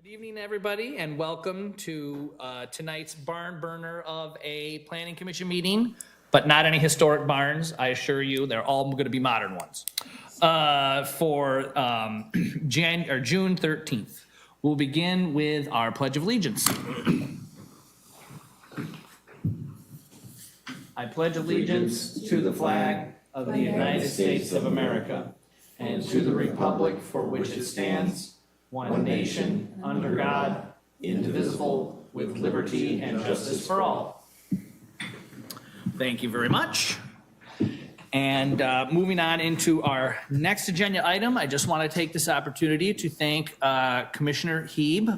Good evening, everybody, and welcome to tonight's barn burner of a planning commission meeting, but not any historic barns. I assure you, they're all going to be modern ones. For June 13th, we'll begin with our Pledge of Allegiance. I pledge allegiance to the flag of the United States of America and to the republic for which it stands, one nation, under God, indivisible, with liberty and justice for all. Thank you very much. And moving on into our next agenda item, I just want to take this opportunity to thank Commissioner Hebe,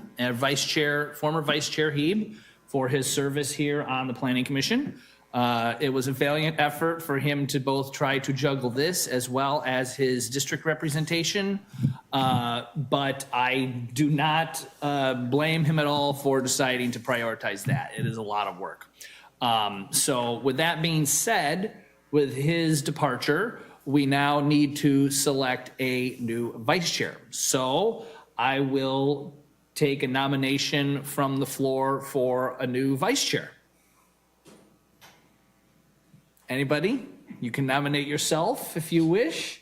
former Vice Chair Hebe, for his service here on the Planning Commission. It was a valiant effort for him to both try to juggle this as well as his district representation, but I do not blame him at all for deciding to prioritize that. It is a lot of work. So with that being said, with his departure, we now need to select a new vice chair. So I will take a nomination from the floor for a new vice chair. Anybody? You can nominate yourself if you wish.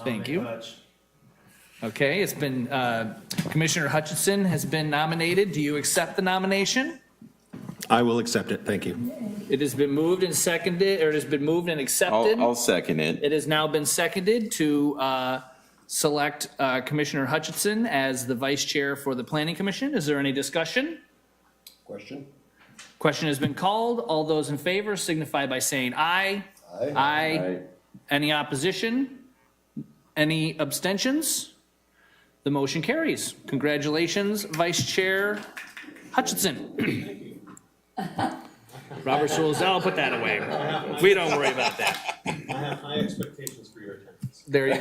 Thank you. Okay, it's been, Commissioner Hutchinson has been nominated. Do you accept the nomination? I will accept it, thank you. It has been moved and seconded, or it has been moved and accepted. I'll second it. It has now been seconded to select Commissioner Hutchinson as the vice chair for the Planning Commission. Is there any discussion? Question has been called. All those in favor signify by saying aye. Aye. Aye. Any opposition? Any abstentions? The motion carries. Congratulations, Vice Chair Hutchinson. Robert Rules, I'll put that away. We don't worry about that. I have high expectations for your attendance. There you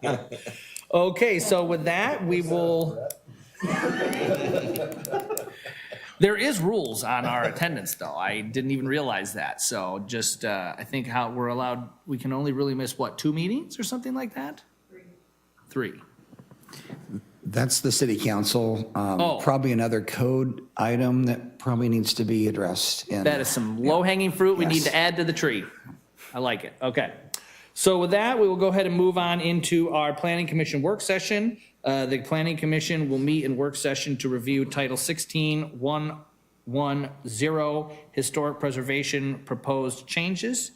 go. Okay, so with that, we will. There is rules on our attendance, though. I didn't even realize that. So just, I think how we're allowed, we can only really miss, what, 2 meetings or something like that? Three. That's the city council. Oh. Probably another code item that probably needs to be addressed. That is some low-hanging fruit we need to add to the tree. I like it. Okay. So with that, we will go ahead and move on into our Planning Commission work session. The Planning Commission will meet in work session to review Title 16-110 Historic Preservation Proposed Changes.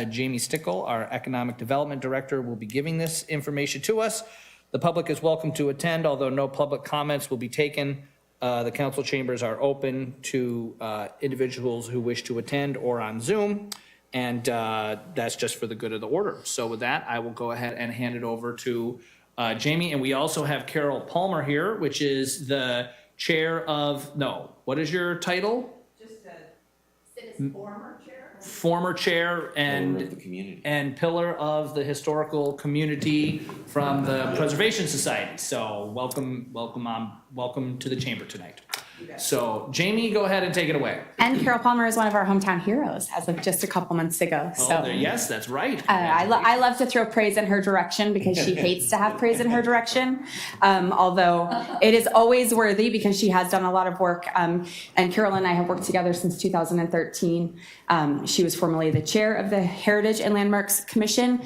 Jamie Stickle, our Economic Development Director, will be giving this information to us. The public is welcome to attend, although no public comments will be taken. The council chambers are open to individuals who wish to attend or on Zoom, and that's just for the good of the order. So with that, I will go ahead and hand it over to Jamie, and we also have Carol Palmer here, which is the chair of, no, what is your title? Just a citizen former chair. Former chair and Of the community. and pillar of the historical community from the Preservation Society. So welcome to the chamber tonight. So Jamie, go ahead and take it away. And Carol Palmer is one of our hometown heroes as of just a couple months ago. So Yes, that's right. I love to throw praise in her direction because she hates to have praise in her direction. Although it is always worthy because she has done a lot of work. And Carol and I have worked together since 2013. She was formerly the chair of the Heritage and Landmarks Commission.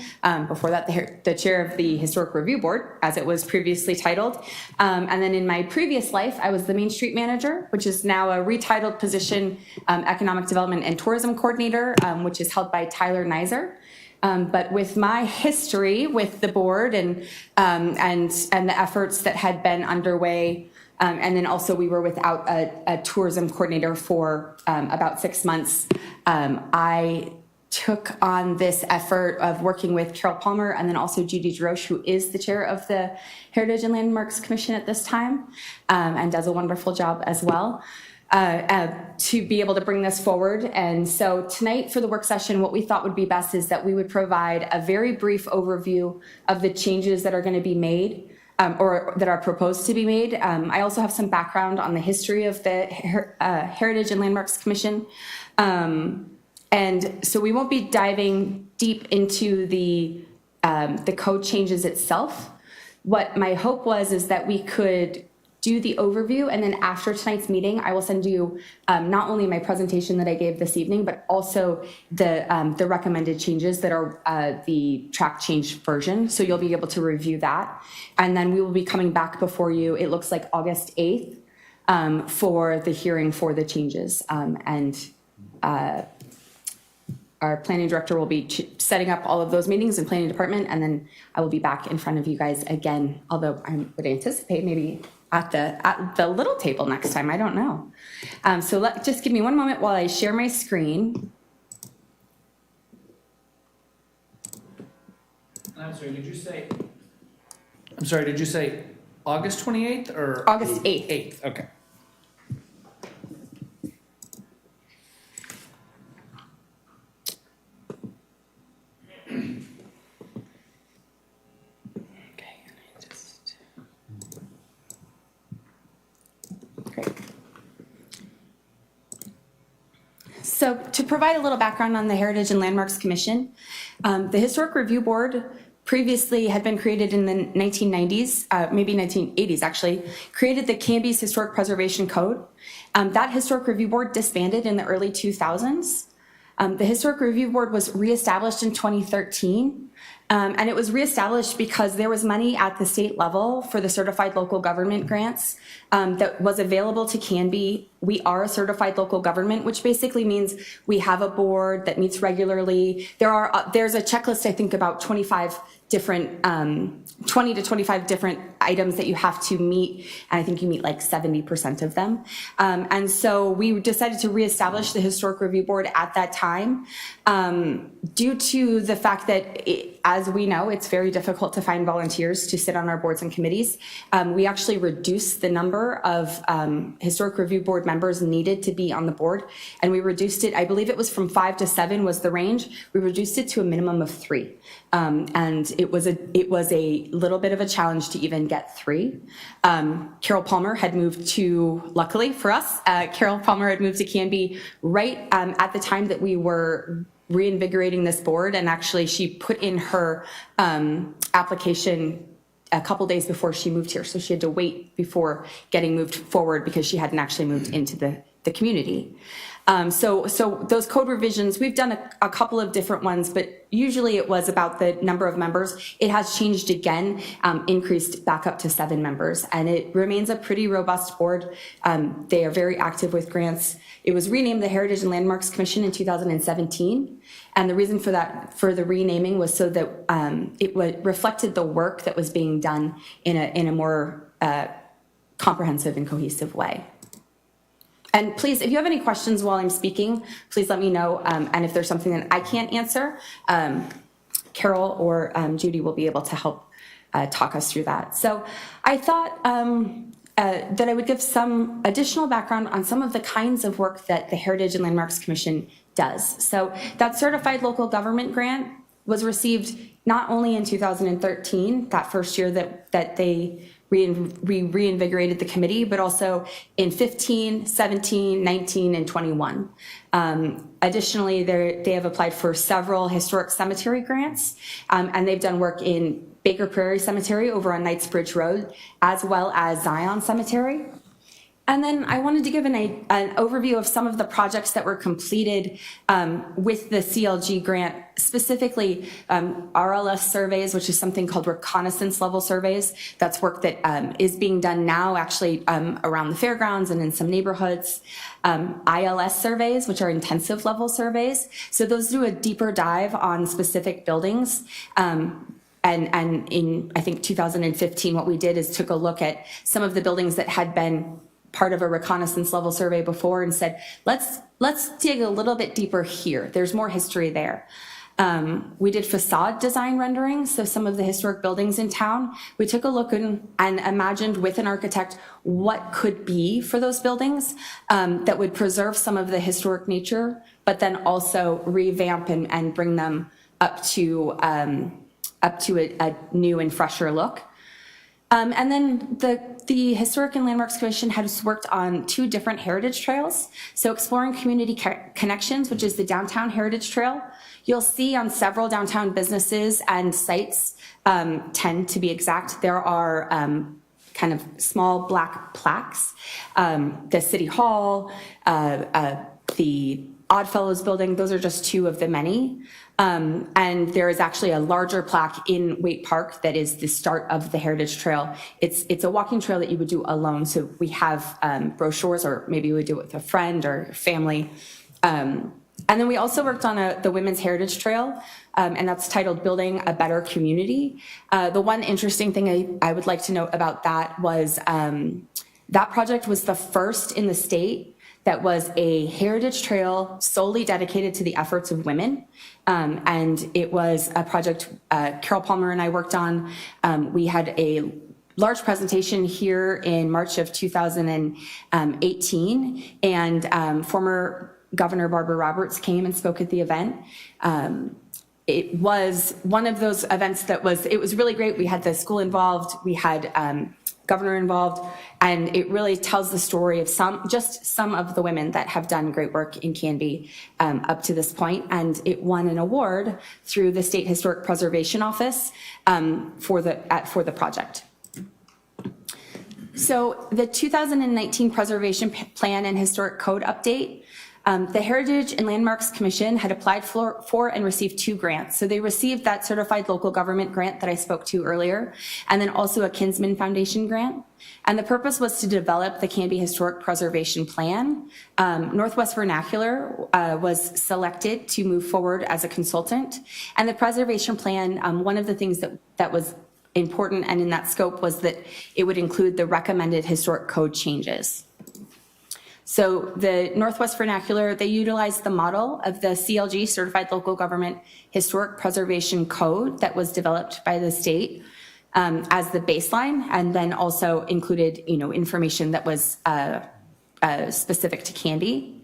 Before that, the chair of the Historic Review Board, as it was previously titled. And then in my previous life, I was the Main Street Manager, which is now a retitled position, Economic Development and Tourism Coordinator, which is held by Tyler Nizer. But with my history with the board and the efforts that had been underway, and then also we were without a tourism coordinator for about 6 months, I took on this effort of working with Carol Palmer and then also Judy DeRoche, who is the chair of the Heritage and Landmarks Commission at this time, and does a wonderful job as well, to be able to bring this forward. And so tonight for the work session, what we thought would be best is that we would provide a very brief overview of the changes that are going to be made, or that are proposed to be made. I also have some background on the history of the Heritage and Landmarks Commission. And so we won't be diving deep into the the code changes itself. What my hope was is that we could do the overview, and then after tonight's meeting, I will send you not only my presentation that I gave this evening, but also the recommended changes that are the track change version. So you'll be able to review that. And then we will be coming back before you, it looks like August 8th, for the hearing for the changes. Our planning director will be setting up all of those meetings in planning department, and then I will be back in front of you guys again, although I would anticipate maybe at the little table next time, I don't know. So just give me one moment while I share my screen. I'm sorry, did you say August 28th or? August 8th. 8th, okay. So to provide a little background on the Heritage and Landmarks Commission, the Historic Review Board previously had been created in the 1990s, maybe 1980s actually, created the Canby's Historic Preservation Code. That Historic Review Board disbanded in the early 2000s. The Historic Review Board was reestablished in 2013. And it was reestablished because there was money at the state level for the certified local government grants that was available to Canby. We are a certified local government, which basically means we have a board that meets regularly. There's a checklist, I think, about 25 different, 20 to 25 different items that you have to meet, and I think you meet like 70% of them. And so we decided to reestablish the Historic Review Board at that time due to the fact that, as we know, it's very difficult to find volunteers to sit on our boards and committees. We actually reduced the number of Historic Review Board members needed to be on the board, and we reduced it, I believe it was from 5 to 7 was the range. We reduced it to a minimum of 3. And it was a little bit of a challenge to even get 3. Carol Palmer had moved to, luckily for us, Carol Palmer had moved to Canby right at the time that we were reinvigorating this board, and actually she put in her application a couple days before she moved here, so she had to wait before getting moved forward because she hadn't actually moved into the community. So those code revisions, we've done a couple of different ones, but usually it was about the number of members. It has changed again, increased back up to 7 members, and it remains a pretty robust board. They are very active with grants. It was renamed the Heritage and Landmarks Commission in 2017, and the reason for the renaming was so that it reflected the work that was being done in a more comprehensive and cohesive way. And please, if you have any questions while I'm speaking, please let me know. And if there's something that I can't answer, Carol or Judy will be able to help talk us through that. So I thought that I would give some additional background on some of the kinds of work that the Heritage and Landmarks Commission does. So that certified local government grant was received not only in 2013, that first year that they reinvigorated the committee, but also in 15, 17, 19, and 21. Additionally, they have applied for several historic cemetery grants, and they've done work in Baker Prairie Cemetery over on Knightsbridge Road, as well as Zion Cemetery. And then I wanted to give an overview of some of the projects that were completed with the CLG grant, specifically RLS surveys, which is something called reconnaissance level surveys. That's work that is being done now actually around the fairgrounds and in some neighborhoods. ILS surveys, which are intensive level surveys. So those do a deeper dive on specific buildings. And in, I think, 2015, what we did is took a look at some of the buildings that had been part of a reconnaissance level survey before and said, let's dig a little bit deeper here. There's more history there. We did facade design rendering, so some of the historic buildings in town. We took a look and imagined with an architect what could be for those buildings that would preserve some of the historic nature, but then also revamp and bring them up to a new and fresher look. And then the the Historic and Landmarks Commission has worked on 2 different heritage trails. So exploring community connections, which is the downtown heritage trail. You'll see on several downtown businesses and sites, 10 to be exact, there are kind of small black plaques. The City Hall, the Oddfellows building, those are just 2 of the many. And there is actually a larger plaque in Waite Park that is the start of the Heritage Trail. It's a walking trail that you would do alone. So we have brochures, or maybe you would do it with a friend or family. And then we also worked on the Women's Heritage Trail, and that's titled Building a Better Community. The one interesting thing I would like to note about that was that project was the first in the state that was a heritage trail solely dedicated to the efforts of women. And it was a project Carol Palmer and I worked on. We had a large presentation here in March of 2018, and former Governor Barbara Roberts came and spoke at the event. It was one of those events it was really great. We had the school involved, we had governor involved, and it really tells the story of some of the women that have done great work in Canby up to this point. And it won an award through the State Historic Preservation Office for the project. So the 2019 Preservation Plan and Historic Code update. The Heritage and Landmarks Commission had applied for and received 2 grants. So they received that certified local government grant that I spoke to earlier, and then also a Kinsman Foundation grant. And the purpose was to develop the Canby Historic Preservation Plan. Northwest Vernacular was selected to move forward as a consultant. And the preservation plan, one of the things that was important and in that scope was that it would include the recommended historic code changes. So the Northwest Vernacular, they utilized the model of the CLG, Certified Local Government Historic Preservation Code, that was developed by the state as the baseline, and then also included, information that was specific to Canby.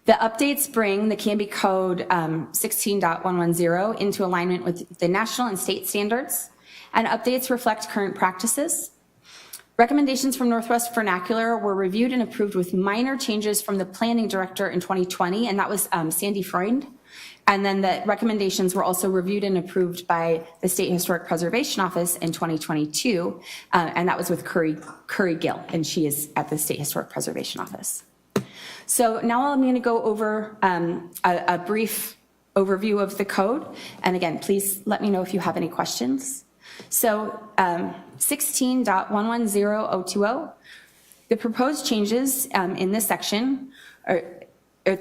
The updates bring the Canby Code 16.110 into alignment with the national and state standards, and updates reflect current practices. Recommendations from Northwest Vernacular were reviewed and approved with minor changes from the planning director in 2020, and that was Sandy Freund. And then the recommendations were also reviewed and approved by the State Historic Preservation Office in 2022, and that was with Curry Gill, and she is at the State Historic Preservation Office. So now I'm going to go over a brief overview of the code, and again, please let me know if you have any questions. So 16.110020, the proposed changes in this section are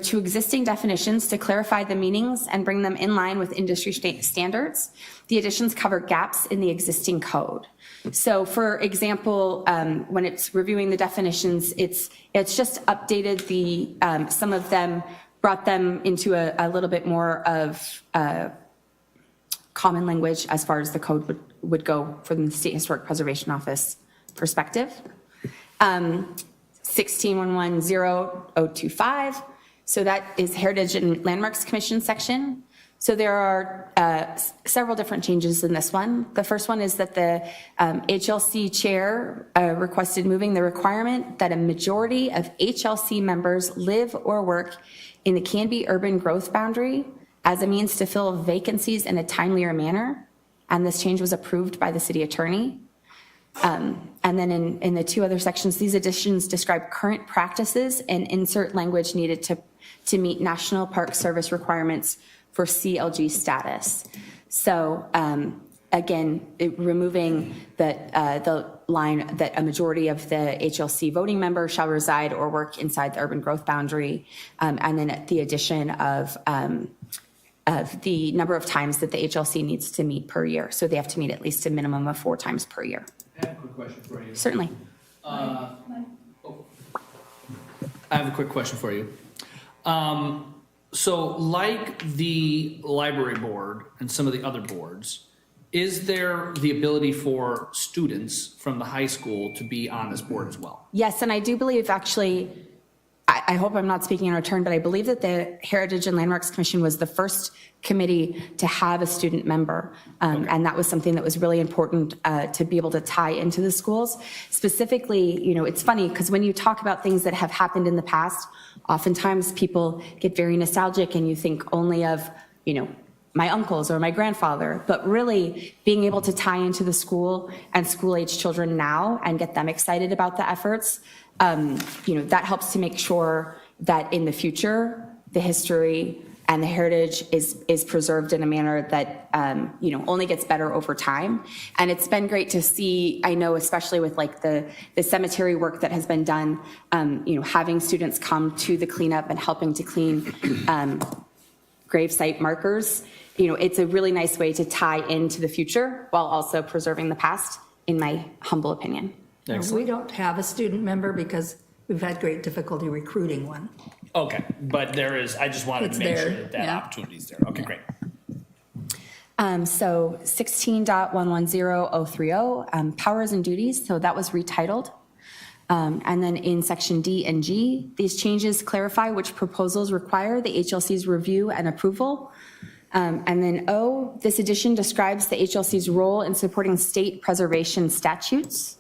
to existing definitions to clarify the meanings and bring them in line with industry standards. The additions cover gaps in the existing code. So for example, when it's reviewing the definitions, it's just updated some of them, brought them into a little bit more of common language as far as the code would go from the State Historic Preservation Office perspective. 16.110025, so that is Heritage and Landmarks Commission section. So there are several different changes in this one. The first one is that the HLC chair requested moving the requirement that a majority of HLC members live or work in the Canby urban growth boundary as a means to fill vacancies in a timelier manner. And this change was approved by the city attorney. And then in the 2 other sections, these additions describe current practices and insert language needed to meet National Park Service requirements for CLG status. So again, removing the line that a majority of the HLC voting members shall reside or work inside the urban growth boundary, and then the addition of the number of times that the HLC needs to meet per year. So they have to meet at least a minimum of 4 times per year. I have a quick question for you. Certainly. I have a quick question for you. So like the library board and some of the other boards, is there the ability for students from the high school to be on this board as well? Yes, and I do believe actually I hope I'm not speaking in return, but I believe that the Heritage and Landmarks Commission was the first committee to have a student member. And that was something that was really important to be able to tie into the schools. Specifically, you know, it's funny because when you talk about things that have happened in the past, oftentimes people get very nostalgic and you think only of, you know, my uncles or my grandfather, but really being able to tie into the school and school-age children now and get them excited about the efforts, you know, that helps to make sure that in the future, the history and the heritage is preserved in a manner that, you know, only gets better over time. And it's been great to see, I know, especially with like the cemetery work that has been done, you know, having students come to the cleanup and helping to clean gravesite markers. You know, it's a really nice way to tie into the future while also preserving the past, in my humble opinion. We don't have a student member because we've had great difficulty recruiting one. Okay, but there is, I just wanted It's to make sure there, that that yeah. opportunity is there. Okay, great. So 16.110030, powers and duties, so that was retitled. And then in section D and G, these changes clarify which proposals require the HLC's review and approval. And then O, this addition describes the HLC's role in supporting state preservation statutes.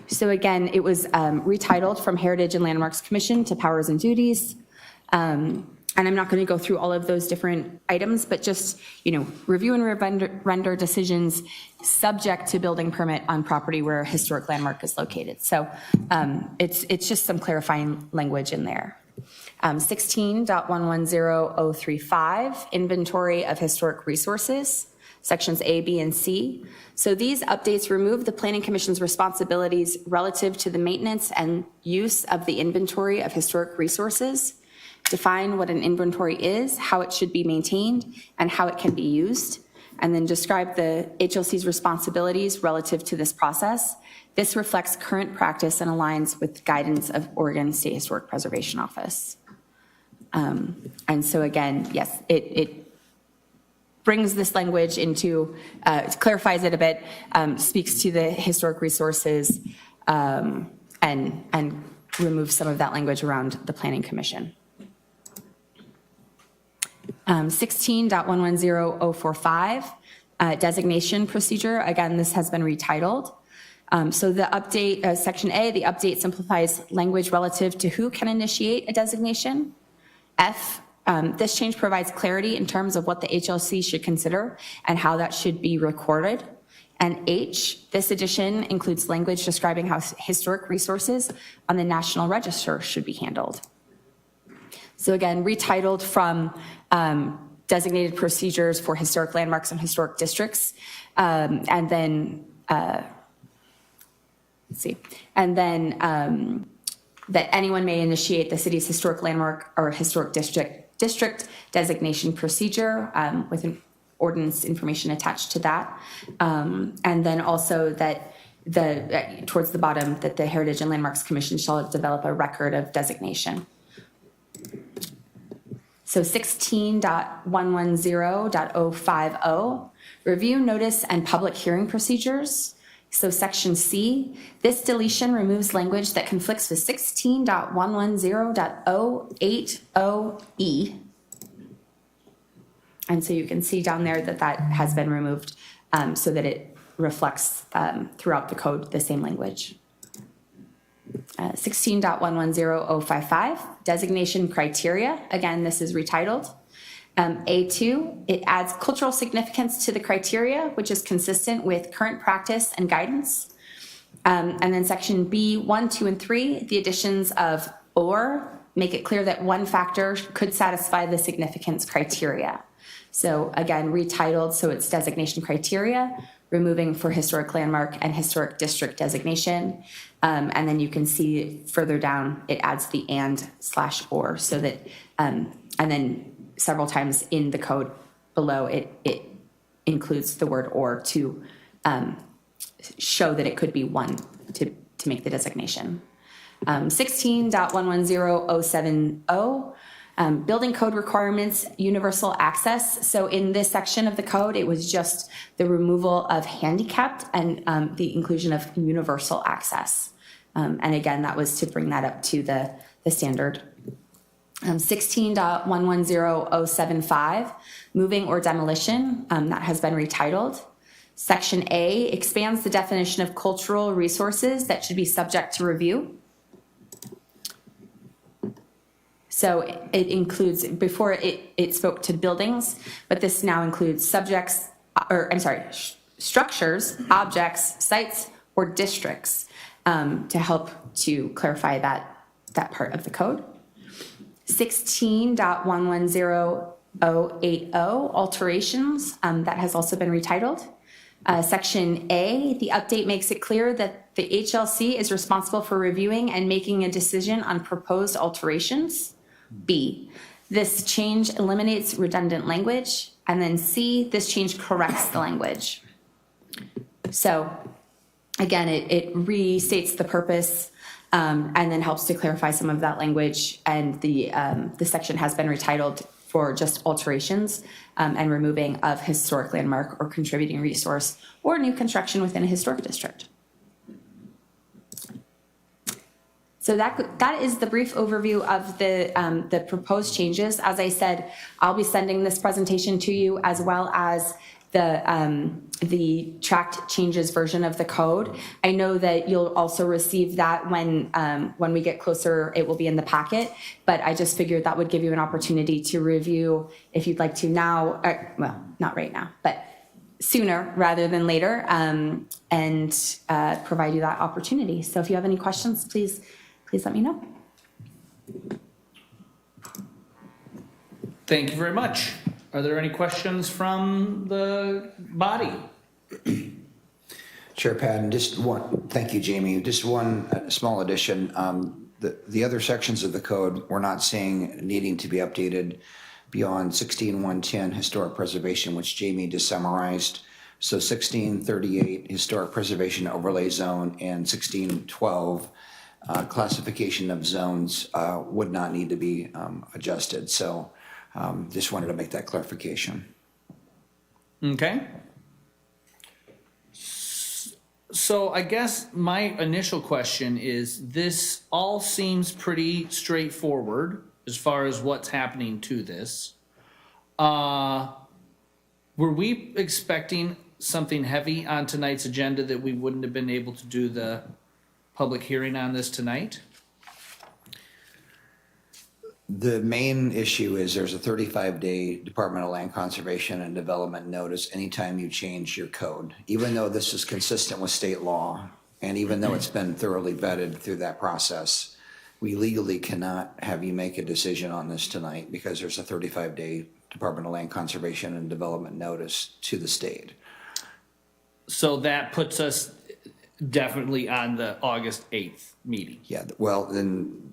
So again, it was retitled from Heritage and Landmarks Commission to powers and duties. And I'm not going to go through all of those different items, but just, you know, review and render decisions subject to building permit on property where a historic landmark is located. So it's just some clarifying language in there. 16.110035, inventory of historic resources, sections A, B, and C. So these updates remove the Planning Commission's responsibilities relative to the maintenance and use of the inventory of historic resources, define what an inventory is, how it should be maintained, and how it can be used, and then describe the HLC's responsibilities relative to this process. This reflects current practice and aligns with guidance of Oregon State Historic Preservation Office. And so again, yes, it brings this language into, it clarifies it a bit, speaks to the historic resources, and removes some of that language around the Planning Commission. 16.110045, designation procedure. Again, this has been retitled. So the update, section A, the update simplifies language relative to who can initiate a designation. F, this change provides clarity in terms of what the HLC should consider and how that should be recorded. And H, this addition includes language describing how historic resources on the National Register should be handled. So again, retitled from designated procedures for historic landmarks and historic districts. And then, let's see, and then that anyone may initiate the city's historic landmark or historic district designation procedure with an ordinance information attached to that. And then also that towards the bottom, that the Heritage and Landmarks Commission shall develop a record of designation. So 16.110.050, review, notice, and public hearing procedures. So section C, this deletion removes language that conflicts with 16.110.080E. And so you can see down there that that has been removed so that it reflects throughout the code the same language. 16.110.055, designation criteria. Again, this is retitled. A2, it adds cultural significance to the criteria, which is consistent with current practice and guidance. And then section B, 1, 2, and 3, the additions of or make it clear that one factor could satisfy the significance criteria. So again, retitled, so it's designation criteria, removing for historic landmark and historic district designation. And then you can see further down, it adds the and/or so that, and then several times in the code below, it includes the word or to show that it could be one to make the designation. 16.110.070, building code requirements, universal access. So in this section of the code, it was just the removal of handicapped and the inclusion of universal access. And again, that was to bring that up to the the standard. 16.110075, moving or demolition, that has been retitled. Section A expands the definition of cultural resources that should be subject to review. So it includes, before it spoke to buildings, but this now includes structures, objects, sites, or districts, to help to clarify that part of the code. 16.110080, alterations, that has also been retitled. Section A, the update makes it clear that the HLC is responsible for reviewing and making a decision on proposed alterations. B, this change eliminates redundant language. And then C, this change corrects the language. So again, it restates the purpose, and then helps to clarify some of that language. And the section has been retitled for just alterations and removing of historic landmark or contributing resource or new construction within a historic district. So that is the brief overview of the proposed changes. As I said, I'll be sending this presentation to you as well as the tracked changes version of the code. I know that you'll also receive that when we get closer, it will be in the packet, but I just figured that would give you an opportunity to review if you'd like to now, well, not right now, but sooner rather than later, and provide you that opportunity. So if you have any questions, please let me know. Thank you very much. Are there any questions from the body? Chair Patton, thank you, Jamie. Just one small addition. The other sections of the code, we're not seeing needing to be updated beyond 16.110 historic preservation, which Jamie just summarized. So 16.38 historic preservation overlay zone and 16.12 classification of zones would not need to be adjusted. So just wanted to make that clarification. Okay. So I guess my initial question is, this all seems pretty straightforward as far as what's happening to this. Were we expecting something heavy on tonight's agenda that we wouldn't have been able to do the public hearing on this tonight? The main issue is there's a 35-day Department of Land Conservation and Development notice anytime you change your code, even though this is consistent with state law, and even though it's been thoroughly vetted through that process, we legally cannot have you make a decision on this tonight because there's a 35-day Department of Land Conservation and Development notice to the state. So that puts us definitely on the August 8th meeting. Yeah, well, then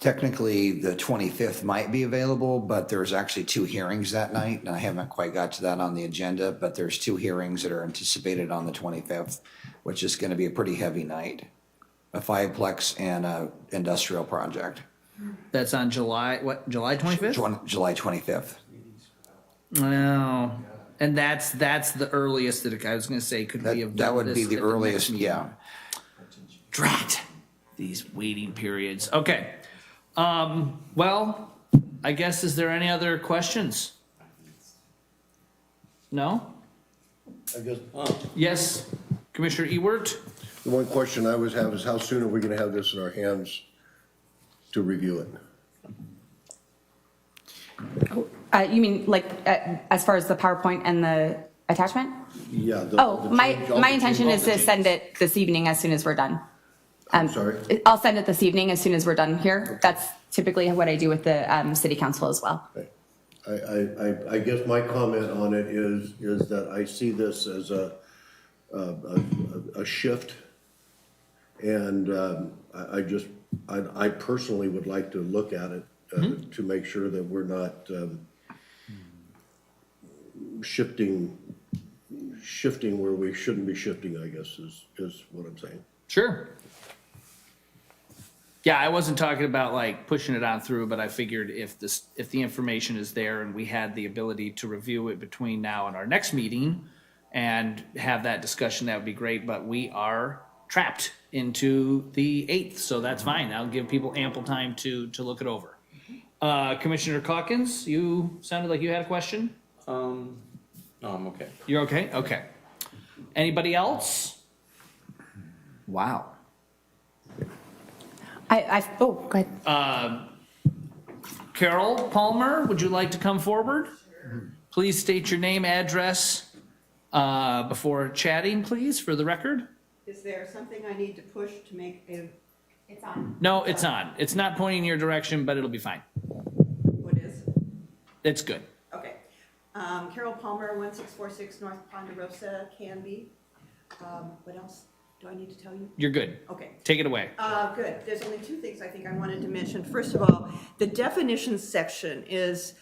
technically the 25th might be available, but there's actually two hearings that night, and I haven't quite got to that on the agenda, but there's two hearings that are anticipated on the 25th, which is going to be a pretty heavy night. A fiveplex and a industrial project. That's on July 25th? July 25th. Well, and that's the earliest that I was going to say could we have done. That would be this the at earliest, next yeah. Drat. These waiting periods. Okay. Well, I guess, is there any other questions? No? I guess, Yes, Commissioner Ewert? the one question I always have is how soon are we gonna have this in our hands to review it? You mean like as far as the PowerPoint and the attachment? Yeah. Oh, my intention is to send it this evening as soon as we're done. I'm sorry? I'll send it this evening as soon as we're done here. That's typically what I do with the city council as well. Okay. I guess my comment on it is that I see this as a shift. And I personally would like to look at it to make sure that we're not shifting where we shouldn't be shifting, I guess, is what I'm saying. Sure. Yeah, I wasn't talking about like pushing it on through, but I figured if the information is there and we had the ability to review it between now and our next meeting and have that discussion, that would be great. But we are trapped into the 8th, so that's fine. I'll give people ample time to look it over. Commissioner Calkins, you sounded like you had a question? No, I'm okay. You're okay? Okay. Anybody else? Wow. Oh, go ahead. Carol Palmer, would you like to come forward? Please state your name, address, before chatting, please, for the record. Is there something I need to push to make a, It's on. No, it's on. It's not pointing in your direction, but it'll be fine. what is? It's good. Okay. Carol Palmer, 1646 North Ponderosa, Canby. What else do I need to tell you? You're good. Okay. Take it away. Good. There's only two things I think I wanted to mention. First of all, the definitions section is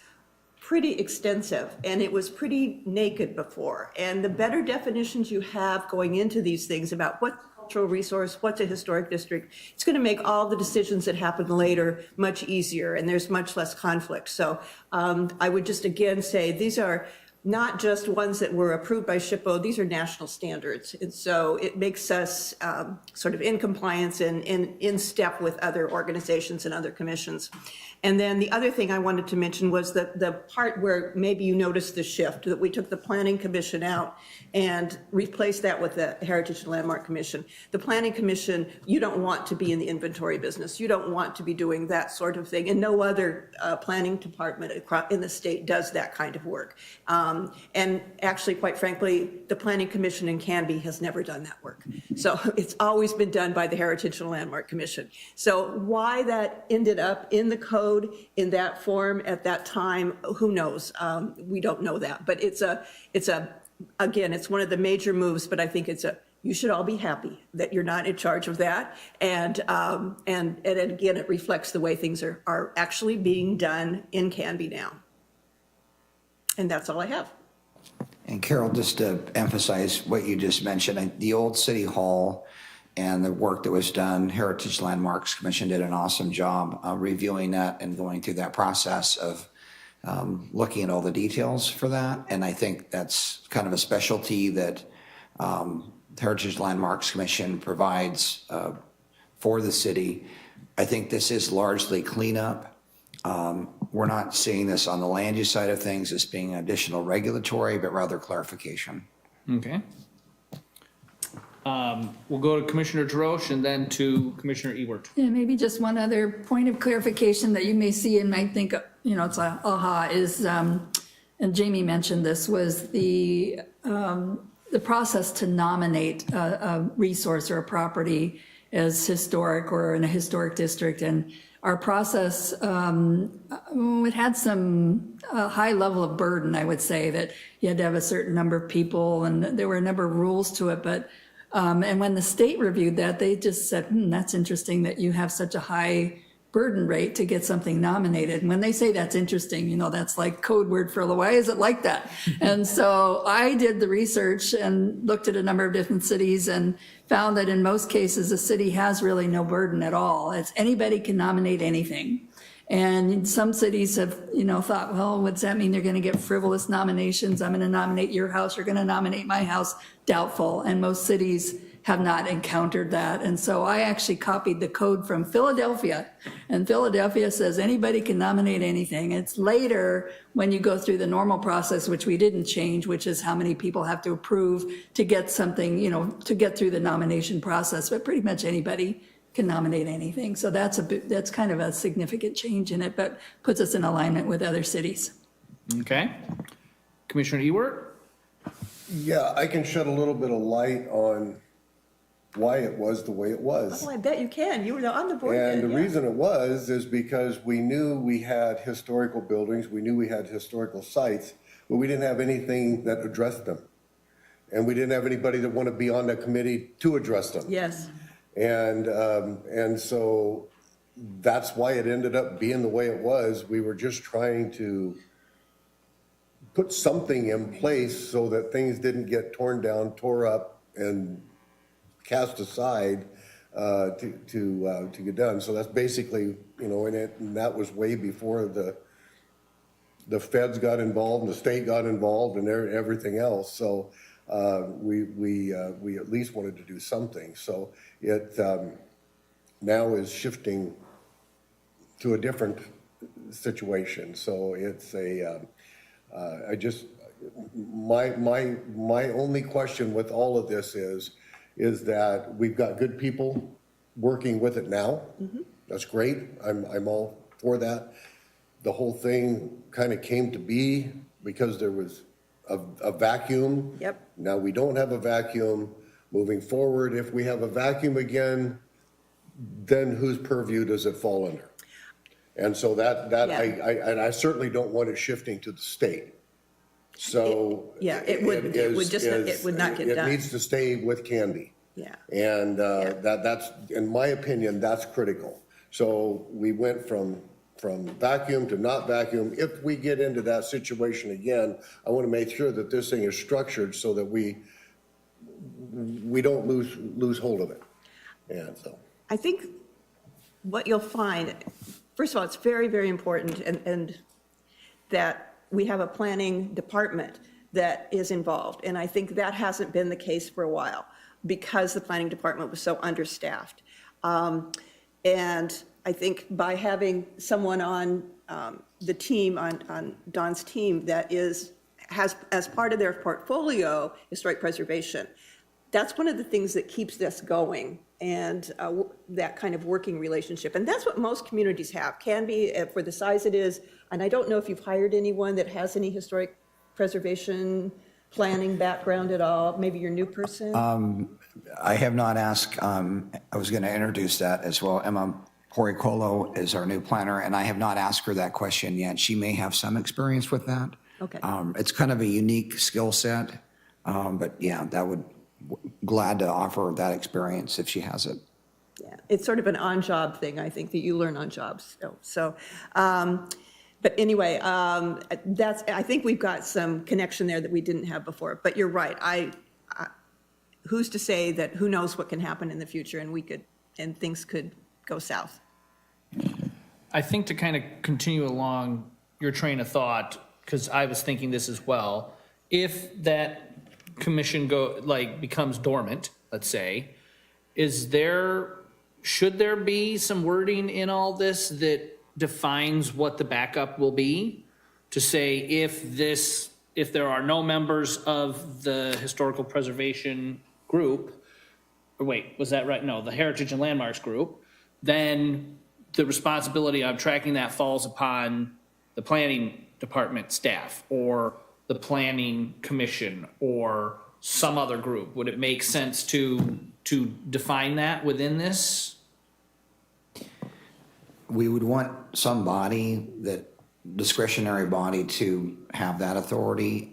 pretty extensive, and it was pretty naked before. And the better definitions you have going into these things about what's a cultural resource, what's a historic district, it's going to make all the decisions that happen later much easier, and there's much less conflict. So I would just again say these are not just ones that were approved by SHPO, these are national standards. And so it makes us sort of in compliance and in step with other organizations and other commissions. And then the other thing I wanted to mention was the part where maybe you noticed the shift, that we took the Planning Commission out and replaced that with the Heritage and Landmark Commission. The Planning Commission, you don't want to be in the inventory business. You don't want to be doing that sort of thing. And no other planning department in the state does that kind of work. And actually, quite frankly, the Planning Commission in Canby has never done that work. So it's always been done by the Heritage and Landmark Commission. So why that ended up in the code in that form at that time, who knows? We don't know that, but again, it's one of the major moves, but I think you should all be happy that you're not in charge of that. And again, it reflects the way things are actually being done in Canby now. And that's all I have. And Carol, just to emphasize what you just mentioned, the old City Hall and the work that was done, Heritage Landmarks Commission did an awesome job reviewing that and going through that process of looking at all the details for that. And I think that's kind of a specialty that Heritage Landmarks Commission provides for the city. I think this is largely cleanup. We're not seeing this on the land use side of things as being additional regulatory, but rather clarification. Okay. We'll go to Commissioner DeRoche and then to Commissioner Ewert. Yeah, maybe just one other point of clarification that you may see and might think, it's a aha, is, and Jamie mentioned this, was the process to nominate a resource or a property as historic or in a historic district. And our process, it had some high level of burden, I would say, that you had to have a certain number of people and there were a number of rules to it. But and when the state reviewed that, they just said, that's interesting that you have such a high burden rate to get something nominated. And when they say that's interesting, that's like code word for why is it like that? And so I did the research and looked at a number of different cities and found that in most cases, a city has really no burden at all. It's anybody can nominate anything. And some cities have, thought, well, what's that mean? They're going to get frivolous nominations. I'm going to nominate your house. You're going to nominate my house. Doubtful. And most cities have not encountered that. And so I actually copied the code from Philadelphia. And Philadelphia says anybody can nominate anything. It's later when you go through the normal process, which we didn't change, which is how many people have to approve to get something, to get through the nomination process. But pretty much anybody can nominate anything. So that's kind of a significant change in it, but puts us in alignment with other cities. Okay. Commissioner Ewert? Yeah, I can shed a little bit of light on why it was the way it was. Oh, I bet you can. You were on the board And then, the yeah. reason it was is because we knew we had historical buildings, we knew we had historical sites, but we didn't have anything that addressed them. And we didn't have anybody that wanted to be on the committee to address them. Yes. And so that's why it ended up being the way it was. We were just trying to put something in place so that things didn't get torn down, tore up, and cast aside to get done. So that's basically, and that was way before the feds got involved and the state got involved and everything else. So we at least wanted to do something. So it now is shifting to a different situation. So it's my only question with all of this is that we've got good people working with it now. That's great. I'm all for that. The whole thing kind of came to be because there was a vacuum. Yep. Now we don't have a vacuum. Moving forward, if we have a vacuum again, then whose purview does it fall under? And so I certainly don't want it shifting to the state. So. It wouldn't, it would not get done. It needs to stay with Canby. Yeah. And that's, in my opinion, that's critical. So we went from vacuum to not vacuum. If we get into that situation again, I want to make sure that this thing is structured so that we don't lose hold of it. And so. I think what you'll find, first of all, it's very, very important and that we have a planning department that is involved. And I think that hasn't been the case for a while because the planning department was so understaffed. And I think by having someone on the team, on Don's team that has as part of their portfolio historic preservation, that's one of the things that keeps this going and that kind of working relationship. And that's what most communities have. Canby, for the size it is, and I don't know if you've hired anyone that has any historic preservation planning background at all, maybe your new person? I have not asked, I was going to introduce that as well. Emma Poricolo is our new planner, and I have not asked her that question yet. She may have some experience with that. Okay. It's kind of a unique skill set, but yeah, glad to offer that experience if she has it. Yeah, it's sort of an on-job thing, I think, that you learn on jobs. So, but anyway, I think we've got some connection there that we didn't have before. But you're right. Who's to say that who knows what can happen in the future and things could go south. I think to kind of continue along your train of thought, because I was thinking this as well, if that commission becomes dormant, let's say, should there be some wording in all this that defines what the backup will be? To say if there are no members of the historical preservation group, or wait, was that right? No, the Heritage and Landmarks group, then the responsibility of tracking that falls upon the planning department staff or the planning commission or some other group. Would it make sense to define that within this? We would want some body, that discretionary body, to have that authority.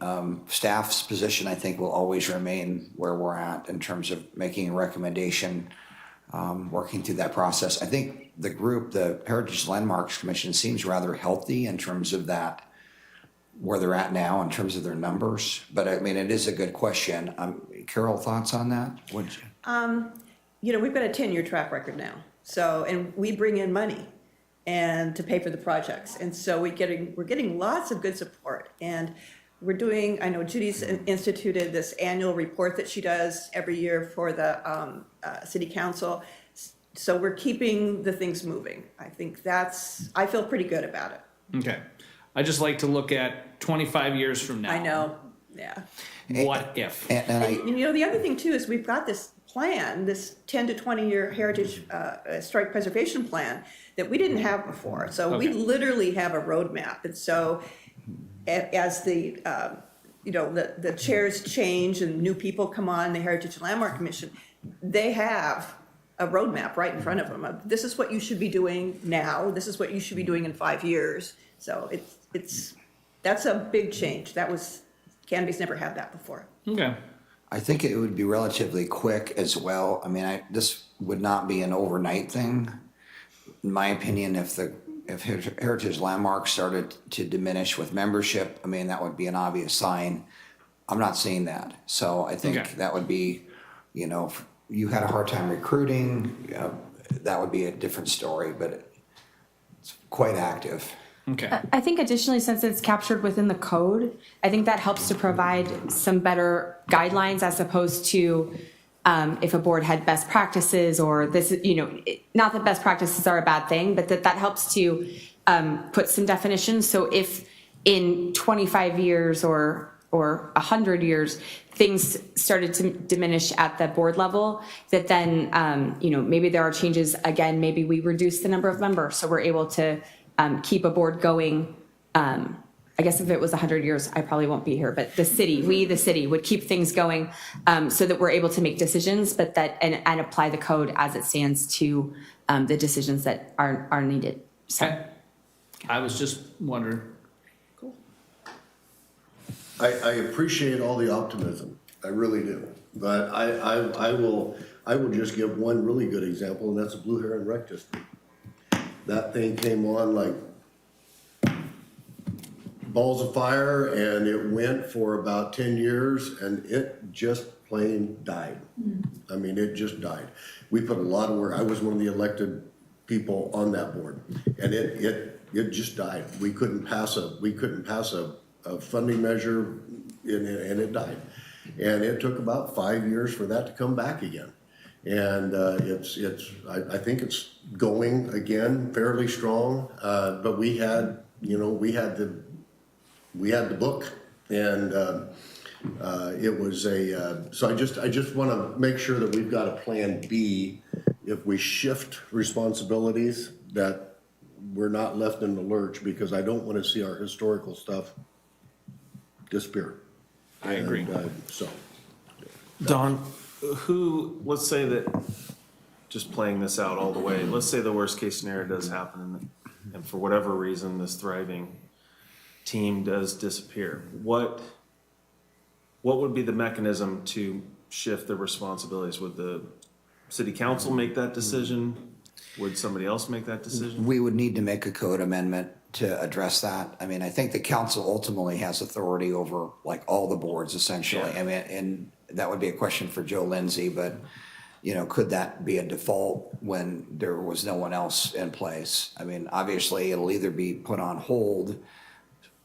Staff's position, I think, will always remain where we're at in terms of making a recommendation, working through that process. I think the group, the Heritage Landmarks Commission, seems rather healthy in terms of that, where they're at now in terms of their numbers. But I mean, it is a good question. Carol, thoughts on that? We've got a 10-year track record now. So, and we bring in money and to pay for the projects. And so we're getting lots of good support. And I know Judy's instituted this annual report that she does every year for the city council. So we're keeping the things moving. I think I feel pretty good about it. Okay. I just like to look at 25 years from now. I know, yeah. What if? And the other thing too is we've got this plan, this 10 to 20-year heritage historic preservation plan that we didn't have before. So we literally have a roadmap. And so as the chairs change and new people come on the Heritage and Landmark Commission, they have a roadmap right in front of them. This is what you should be doing now. This is what you should be doing in 5 years. So that's a big change. Canby's never had that before. Okay. I think it would be relatively quick as well. I mean, this would not be an overnight thing. In my opinion, if Heritage Landmarks started to diminish with membership, I mean, that would be an obvious sign. I'm not seeing that. So I think that would be, if you had a hard time recruiting, that would be a different story, but it's quite active. Okay. I think additionally, since it's captured within the code, I think that helps to provide some better guidelines as opposed to if a board had best practices or this, not that best practices are a bad thing, but that helps to put some definitions. So if in 25 years or 100 years, things started to diminish at the board level, that then, maybe there are changes again, maybe we reduce the number of members. So we're able to keep a board going. I guess if it was 100 years, I probably won't be here, but the city would keep things going so that we're able to make decisions, but and apply the code as it stands to the decisions that are needed. So. Okay. I was just wondering. I appreciate all the optimism, I really do. But I will just give one really good example, and that's the Blue Heron Rec District. That thing came on like balls of fire, and it went for about 10 years, and it just plain died. I mean, it just died. We put a lot of work. I was one of the elected people on that board, and it just died. We couldn't pass a funding measure, and it died. And it took about 5 years for that to come back again. And I think it's going again fairly strong. But we had the book, and it was so I just want to make sure that we've got a plan B if we shift responsibilities, that we're not left in the lurch, because I don't want to see our historical stuff disappear. I agree. So. Don, let's say that, just playing this out all the way, let's say the worst case scenario does happen, and for whatever reason, this thriving team does disappear. What would be the mechanism to shift the responsibilities? Would the city council make that decision? Would somebody else make that decision? We would need to make a code amendment to address that. I mean, I think the council ultimately has authority over like all the boards essentially. Yeah. I mean, and that would be a question for Joe Lindsay, but could that be a default when there was no one else in place? I mean, obviously it'll either be put on hold.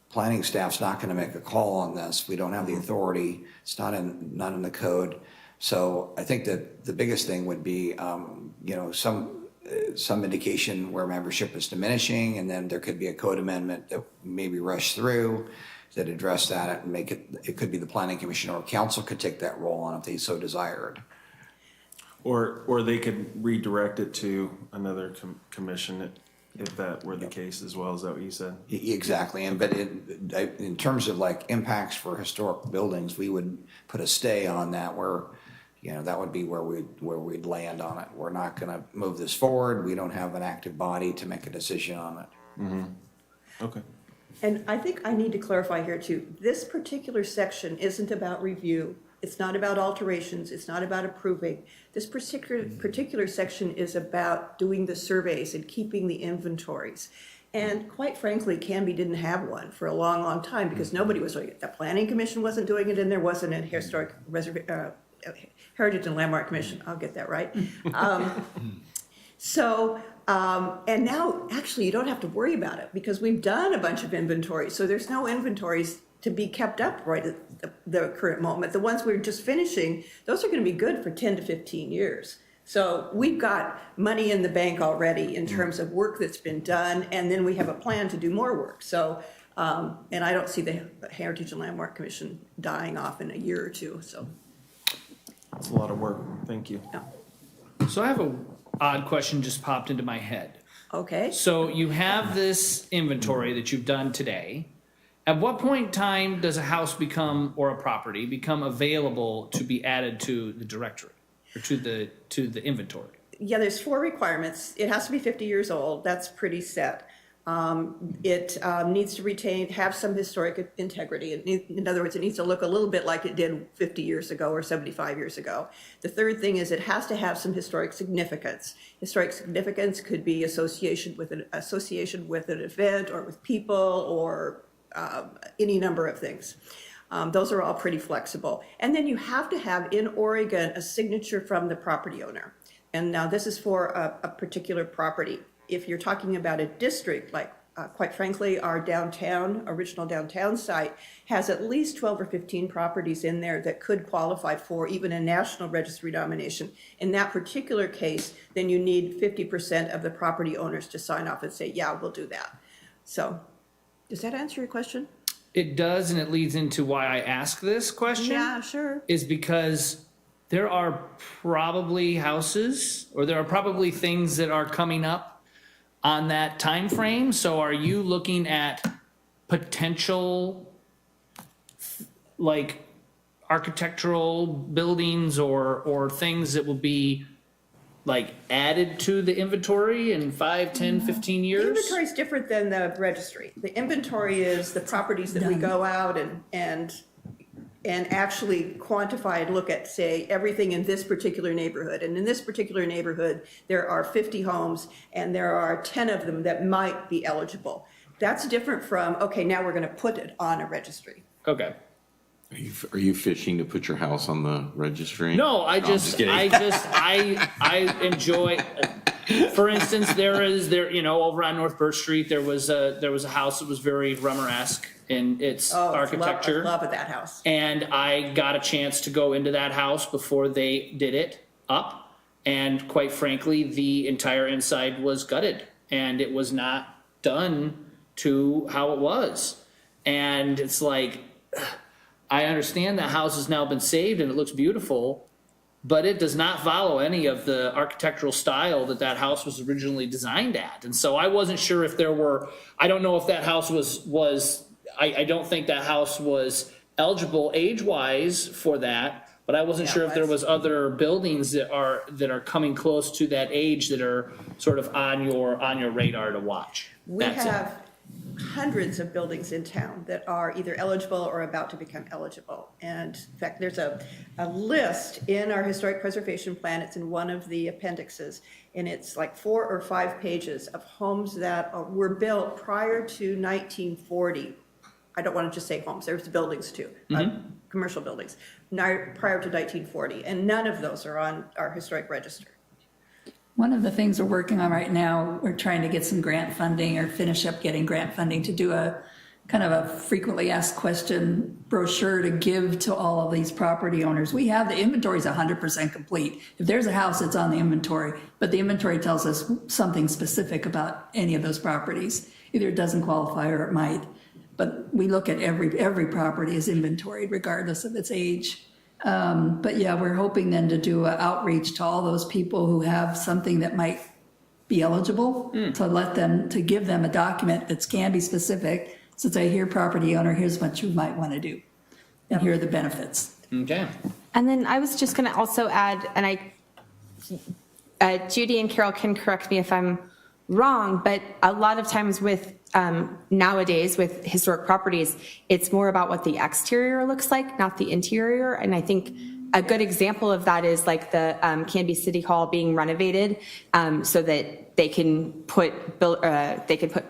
Planning staff's not going to make a call on this. We don't have the authority. It's not in the code. So I think that the biggest thing would be, some indication where membership is diminishing, and then there could be a code amendment that maybe rush through that address that and make it. It could be the planning commission or council could take that role on if they so desired. Or they could redirect it to another commission if that were the case as well. Is that what you said? Exactly, but in terms of like impacts for historic buildings, we would put a stay on that where, that would be where we'd land on it. We're not going to move this forward. We don't have an active body to make a decision on it. Mm-hmm. Okay. And I think I need to clarify here too, this particular section isn't about review. It's not about alterations. It's not about approving. This particular section is about doing the surveys and keeping the inventories. And quite frankly, Canby didn't have one for a long, long time because nobody was doing it. The Planning Commission wasn't doing it, and there wasn't a Heritage and Landmark Commission. I'll get that right. And now actually you don't have to worry about it because we've done a bunch of inventories. So there's no inventories to be kept up right at the current moment. The ones we're just finishing, those are going to be good for 10 to 15 years. So we've got money in the bank already in terms of work that's been done, and then we have a plan to do more work. So, and I don't see the Heritage and Landmark Commission dying off in a year or two, so. That's a lot of work. Thank you. Yeah. So I have a odd question just popped into my head. Okay. So you have this inventory that you've done today. At what point in time does a house or a property become available to be added to the directory or to the inventory? Yeah, there's 4 requirements. It has to be 50 years old. That's pretty set. It needs to have some historic integrity. In other words, it needs to look a little bit like it did 50 years ago or 75 years ago. The third thing is it has to have some historic significance. Historic significance could be association with an event or with people or any number of things. Those are all pretty flexible. And then you have to have in Oregon a signature from the property owner. And now this is for a particular property. If you're talking about a district like quite frankly, our original downtown site has at least 12 or 15 properties in there that could qualify for even a National Registry nomination. In that particular case, then you need 50% of the property owners to sign off and say, yeah, we'll do that. So, does that answer your question? It does, and it leads into why I ask this question. Yeah, sure. Is because there are probably houses, or there are probably things that are coming up on that time frame. So are you looking at potential, like, architectural buildings or things that will be, like, added to the inventory in 5, 10, 15 The years? inventory is different than the registry. The inventory is the properties that we go out and actually quantify and look at, say, everything in this particular neighborhood. And in this particular neighborhood, there are 50 homes and there are 10 of them that might be eligible. That's different from, okay, now we're gonna put it on a registry. Okay. Are you fishing to put your house on the registry? No, I I'm just kidding. I enjoy, for instance, there, over on North Birch Street, there was a house that was very Rummer-esque in its architecture. Love of that house. And I got a chance to go into that house before they did it up. And quite frankly, the entire inside was gutted and it was not done to how it was. And it's like, I understand that house has now been saved and it looks beautiful, but it does not follow any of the architectural style that house was originally designed at. And so I wasn't sure if there were, I don't know if that house I don't think that house was eligible age-wise for that, but I wasn't sure if there was other buildings that are coming close to that age that are sort of on your radar to watch. We have hundreds of buildings in town that are either eligible or about to become eligible. And in fact, there's a list in our historic preservation plan. It's in one of the appendixes, and it's like 4 or 5 pages of homes that were built prior to 1940. I don't want to just say homes, there's buildings too, commercial buildings, prior to 1940, and none of those are on our historic register. One of the things we're working on right now, we're trying to get some grant funding or finish up getting grant funding to do a kind of a frequently asked question brochure to give to all of these property owners. We have, the inventory is 100% complete. If there's a house, it's on the inventory, but the inventory tells us something specific about any of those properties. Either it doesn't qualify or it might. But we look at every property is inventoried regardless of its age. But yeah, we're hoping then to do an outreach to all those people who have something that might be eligible, to give them a document that's Canby specific. So say, here, property owner, here's what you might want to do. And here are the benefits. Okay. And then I was just going to also add, and Judy and Carol can correct me if I'm wrong, but a lot of times with nowadays with historic properties, it's more about what the exterior looks like, not the interior. And I think a good example of that is like the Canby City Hall being renovated so that they can put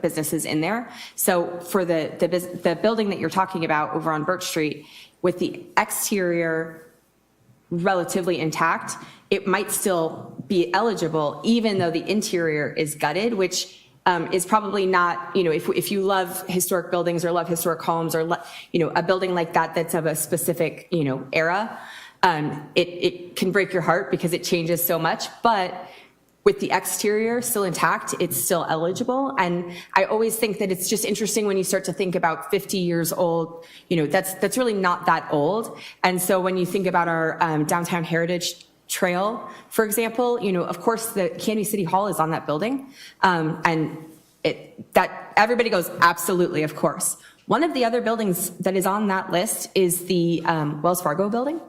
businesses in there. So for the building that you're talking about over on Birch Street, with the exterior relatively intact, it might still be eligible even though the interior is gutted, which is probably not, if you love historic buildings or love historic homes or, a building like that that's of a specific, era, it can break your heart because it changes so much. But with the exterior still intact, it's still eligible. And I always think that it's just interesting when you start to think about 50 years old, that's really not that old. And so when you think about our downtown heritage trail, for example, of course the Canby City Hall is on that building. And that everybody goes, absolutely, of course. One of the other buildings that is on that list is the Wells Fargo building,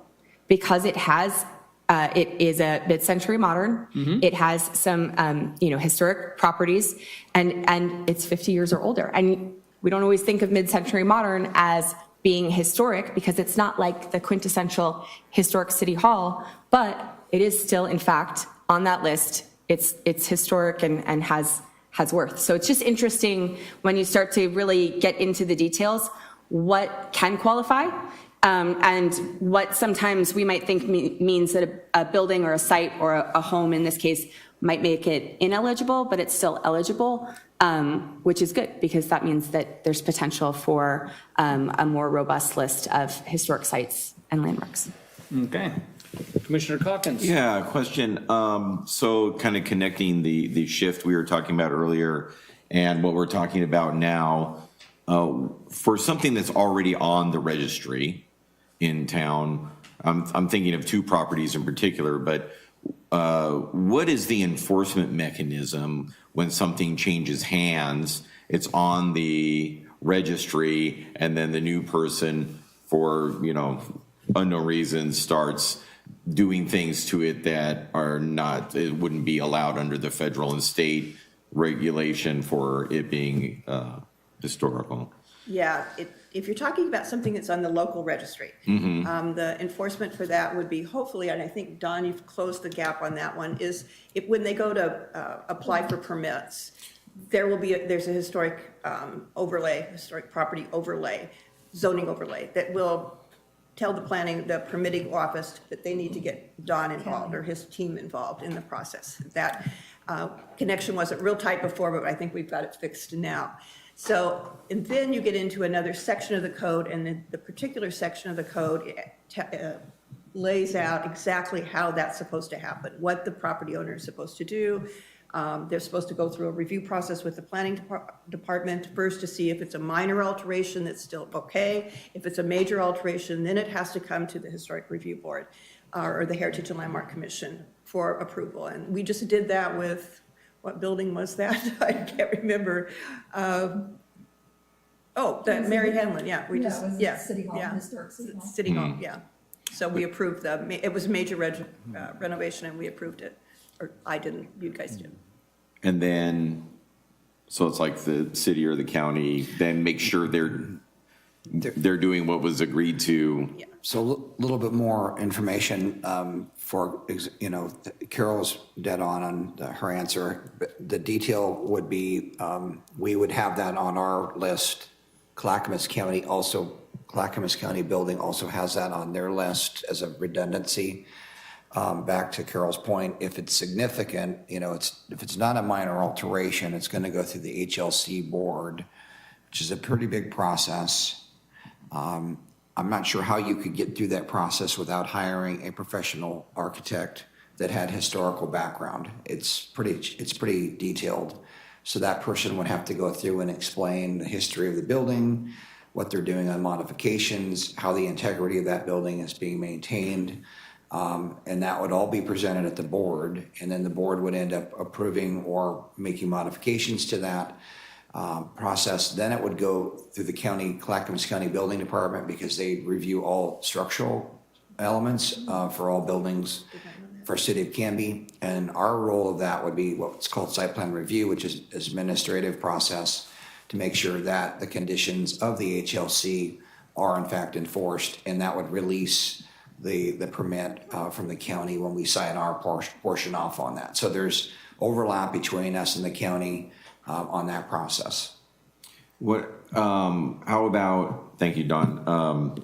because it is a mid-century modern. It has some, historic properties, and it's 50 years or older. And we don't always think of mid-century modern as being historic because it's not like the quintessential historic city hall, but it is still, in fact, on that list. It's historic and has worth. So it's just interesting when you start to really get into the details, what can qualify. And what sometimes we might think means that a building or a site or a home in this case might make it ineligible, but it's still eligible. which is good because that means that there's potential for a more robust list of historic sites and landmarks. Okay. Commissioner Calkins? Yeah, question. So kind of connecting the shift we were talking about earlier and what we're talking about now, for something that's already on the registry in town, I'm thinking of two properties in particular, but what is the enforcement mechanism when something changes hands? It's on the registry and then the new person for, unknown reasons starts doing things to it that are not, it wouldn't be allowed under the federal and state regulation for it being historical. Yeah, if you're talking about something that's on the local registry, the enforcement for that would be hopefully, and I think, Don, you've closed the gap on that one, is when they go to apply for permits, there's a historic overlay, historic property overlay, zoning overlay, that will tell the permitting office that they need to get Don involved or his team involved in the process. That connection wasn't real tight before, but I think we've got it fixed now. So, and then you get into another section of the code, and the particular section of the code lays out exactly how that's supposed to happen, what the property owner is supposed to do. They're supposed to go through a review process with the planning department first to see if it's a minor alteration that's still okay. If it's a major alteration, then it has to come to the Historic Review Board or the Heritage and Landmark Commission for approval. And we just did that with, what building was that? I can't remember. The Mary Hanlon, yeah. We just, yeah. City Hall, yeah. historic City Hall. City Hall, yeah. So we approved it was major renovation and we approved it. Or I didn't, you guys did. And then, so it's like the city or the county then make sure they're doing what was agreed to. Yeah. So a little bit more information Carol's dead on her answer. The detail would be, we would have that on our list. Clackamas County Building also has that on their list as a redundancy. Back to Carol's point, if it's significant, if it's not a minor alteration, it's going to go through the HLC board, which is a pretty big process. I'm not sure how you could get through that process without hiring a professional architect that had historical background. It's pretty detailed. So that person would have to go through and explain the history of the building, what they're doing on modifications, how the integrity of that building is being maintained. And that would all be presented at the board, and then the board would end up approving or making modifications to that process. Then it would go through the Clackamas County Building Department because they review all structural elements for all buildings for City of Canby. And our role of that would be what's called site plan review, which is administrative process to make sure that the conditions of the HLC are in fact enforced, and that would release the permit from the county when we sign our portion off on that. So there's overlap between us and the county on that process. How about, thank you, Don,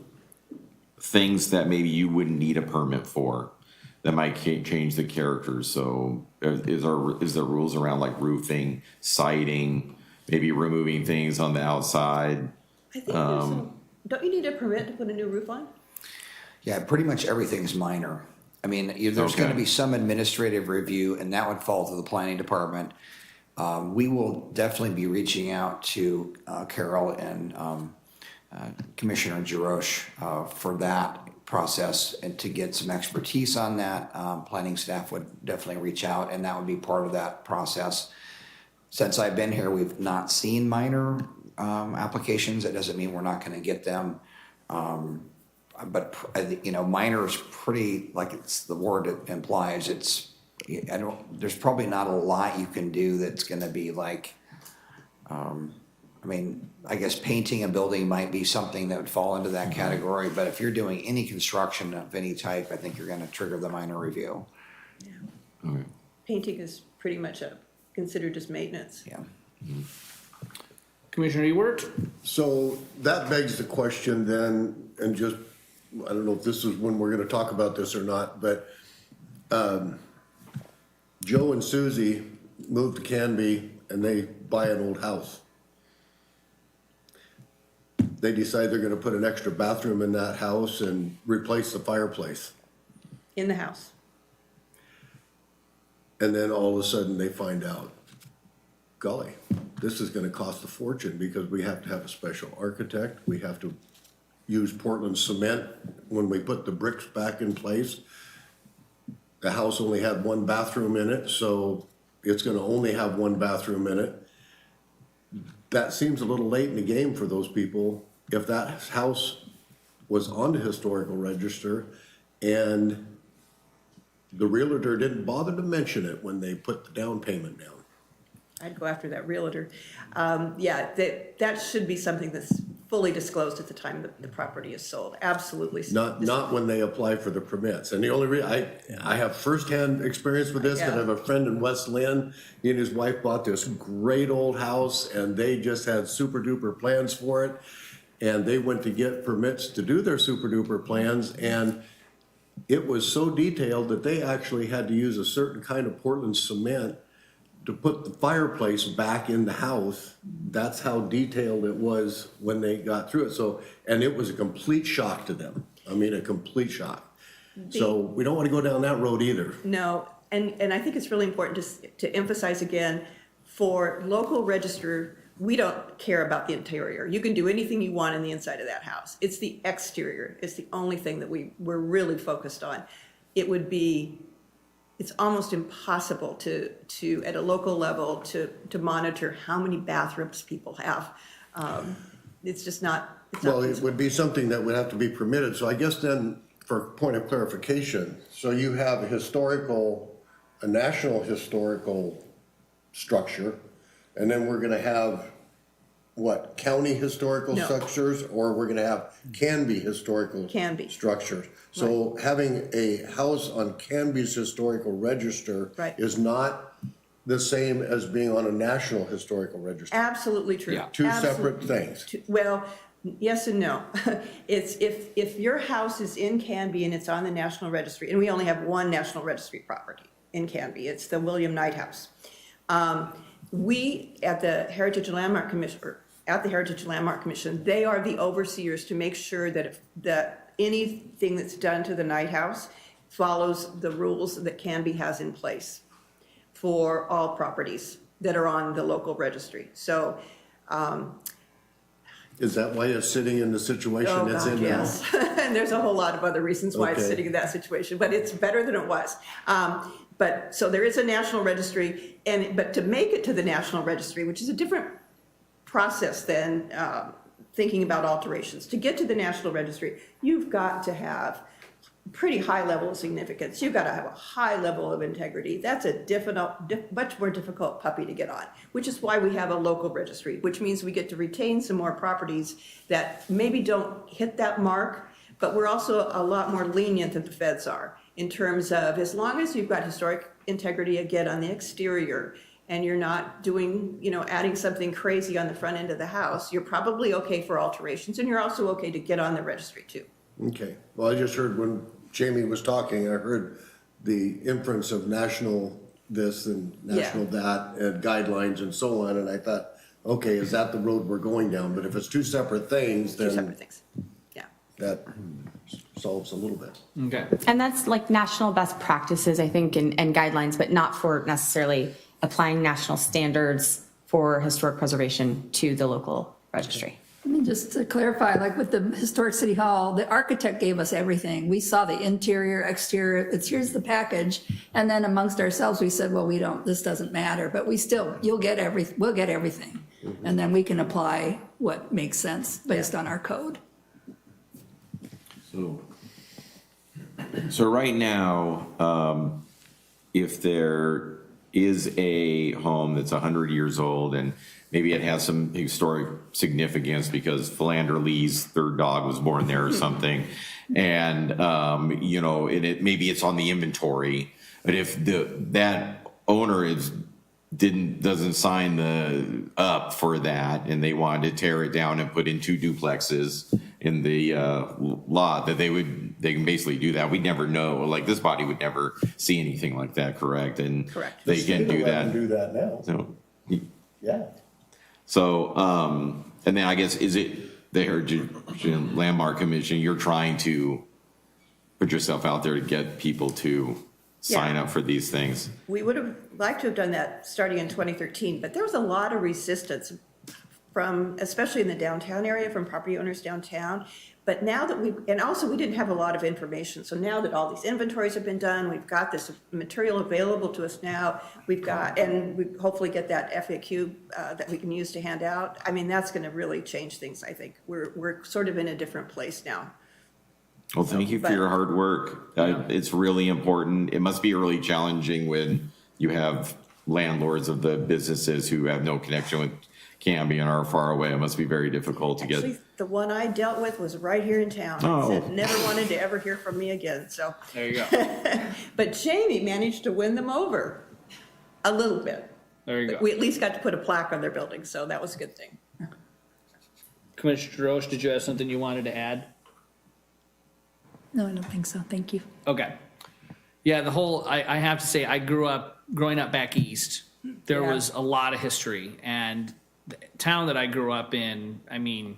things that maybe you wouldn't need a permit for that might change the character? So is there rules around like roofing, siding, maybe removing things on the outside? I think don't you need a permit to put a new roof on? Yeah, pretty much everything's minor. I mean, there's going to be some administrative review, and that would fall to the planning department. We will definitely be reaching out to Carol and Commissioner Jarosh for that process and to get some expertise on that. Planning staff would definitely reach out, and that would be part of that process. Since I've been here, we've not seen minor applications. That doesn't mean we're not going to get them. But minor is pretty, like it's the word it implies. There's probably not a lot you can do that's going to be like, I guess painting a building might be something that would fall into that category. But if you're doing any construction of any type, I think you're going to trigger the minor review. Yeah. Okay. Painting is pretty much considered as maintenance. Yeah. Commissioner Ewert? So that begs the question then, and just, I don't know if this is when we're going to talk about this or not, but Joe and Susie moved to Canby and they buy an old house. They decide they're gonna put an extra bathroom in that house and replace the fireplace. In the house. And then all of a sudden they find out, golly, this is gonna cost a fortune because we have to have a special architect. We have to use Portland cement when we put the bricks back in place. The house only had one bathroom in it, so it's gonna only have one bathroom in it. That seems a little late in the game for those people. If that house was on the historical register and the realtor didn't bother to mention it when they put the down payment down. I'd go after that realtor. Yeah, that should be something that's fully disclosed at the time the property is sold, absolutely. Not when they apply for the permits. And the only reason, I have firsthand experience with this, because I have a friend in West Lynn. He and his wife bought this great old house and they just had super duper plans for it. And they went to get permits to do their super duper plans, and it was so detailed that they actually had to use a certain kind of Portland cement to put the fireplace back in the house. That's how detailed it was when they got through it. So, and it was a complete shock to them. I mean, a complete shock. So we don't want to go down that road either. No, and I think it's really important to emphasize again, for local register, we don't care about the interior. You can do anything you want in the inside of that house. It's the exterior. It's the only thing that we're really focused on. It's almost impossible to at a local level to monitor how many bathrooms people have. It's just not. Well, it would be something that would have to be permitted. So I guess then, for point of clarification, so you have a national historical structure, and then we're gonna have, what, county historical No. structures, or we're gonna have Canby historical Canby. structures? So having a house on Canby's historical register Right. is not the same as being on a national historical register. Absolutely true. Yeah. Two Absolute- separate things. Well, yes and no. It's if your house is in Canby and it's on the National Registry, and we only have one National Registry property in Canby, it's the William Knight House. We, at the Heritage and Landmark Commission, they are the overseers to make sure that anything that's done to the Knight House follows the rules that Canby has in place for all properties that are on the local registry. So, Is that why it's sitting in the situation oh it's God, in now? yes. And there's a whole lot of other reasons why it's Okay. sitting in that situation, but it's better than it was. But, so there is a national registry, but to make it to the national registry, which is a different process than thinking about alterations, to get to the national registry, you've got to have pretty high level of significance. You've got to have a high level of integrity. That's a much more difficult puppy to get on, which is why we have a local registry, which means we get to retain some more properties that maybe don't hit that mark, but we're also a lot more lenient than the feds are in terms of, as long as you've got historic integrity again on the exterior and you're not doing, adding something crazy on the front end of the house, you're probably okay for alterations, and you're also okay to get on the registry too. Okay, well, I just heard when Jamie was talking, I heard the inference of national this and national that, and guidelines and so on, and I thought, okay, is that the road we're going down? But if it's two separate things, Two separate then things, yeah. that solves a little bit. Okay. And that's like national best practices, I think, and guidelines, but not for necessarily applying national standards for historic preservation to the local registry. I mean, just to clarify, like with the Historic City Hall, the architect gave us everything. We saw the interior, exterior, here's the package. And then amongst ourselves, we said, well, this doesn't matter, but we'll get everything. And then we can apply what makes sense based on our code. So right now, if there is a home that's 100 years old and maybe it has some historic significance because Philander Lee's third dog was born there or something, and maybe it's on the inventory, but if that owner doesn't sign up for that, and they wanted to tear it down and put in 2 duplexes in the lot, that they can basically do that. We'd never know. Like, this body would never see anything like that, correct? And Correct. they can do Let them that. do that now, So, yeah. So, and then I guess, is it the Heritage and Landmark Commission, you're trying to put yourself out there to get people to sign up for these things? We would have liked to have done that starting in 2013, but there was a lot of resistance from, especially in the downtown area, from property owners downtown. But now that and also we didn't have a lot of information. So now that all these inventories have been done, we've got this material available to us now. And we hopefully get that FAQ that we can use to hand out. I mean, that's going to really change things, I think. We're sort of in a different place now. Well, thank you for your hard work. It's really important. It must be really challenging when you have landlords of the businesses who have no connection with Canby and are far away. It must be very difficult to Actually, get. the one I dealt with was right here in town. Oh. Said never wanted to ever hear from me again, so. There you go. But Jamie managed to win them over a little bit. There you go. We at least got to put a plaque on their building, so that was a good thing. Commissioner Roche, did you have something you wanted to add? No, I don't think so. Thank you. Okay. Yeah, I have to say, growing up back east, there Yeah. was a lot of history. And the town that I grew up in, I mean,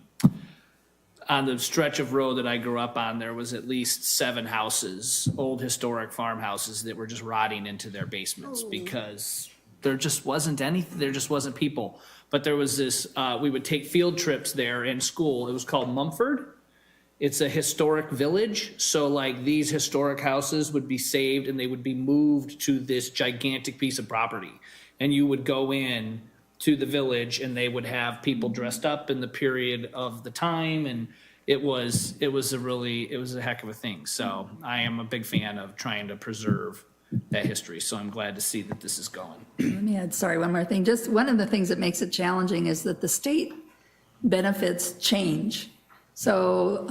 on the stretch of road that I grew up on, there was at least 7 houses, old historic farmhouses that were just rotting into their basements because there just wasn't anything, there just wasn't people. But there was this, we would take field trips there in school. It was called Mumford. It's a historic village, so like these historic houses would be saved and they would be moved to this gigantic piece of property. And you would go in to the village and they would have people dressed up in the period of the time, and it was a heck of a thing. So I am a big fan of trying to preserve that history, so I'm glad to see that this is going. Let me add, sorry, one more thing. Just one of the things that makes it challenging is that the state benefits change. So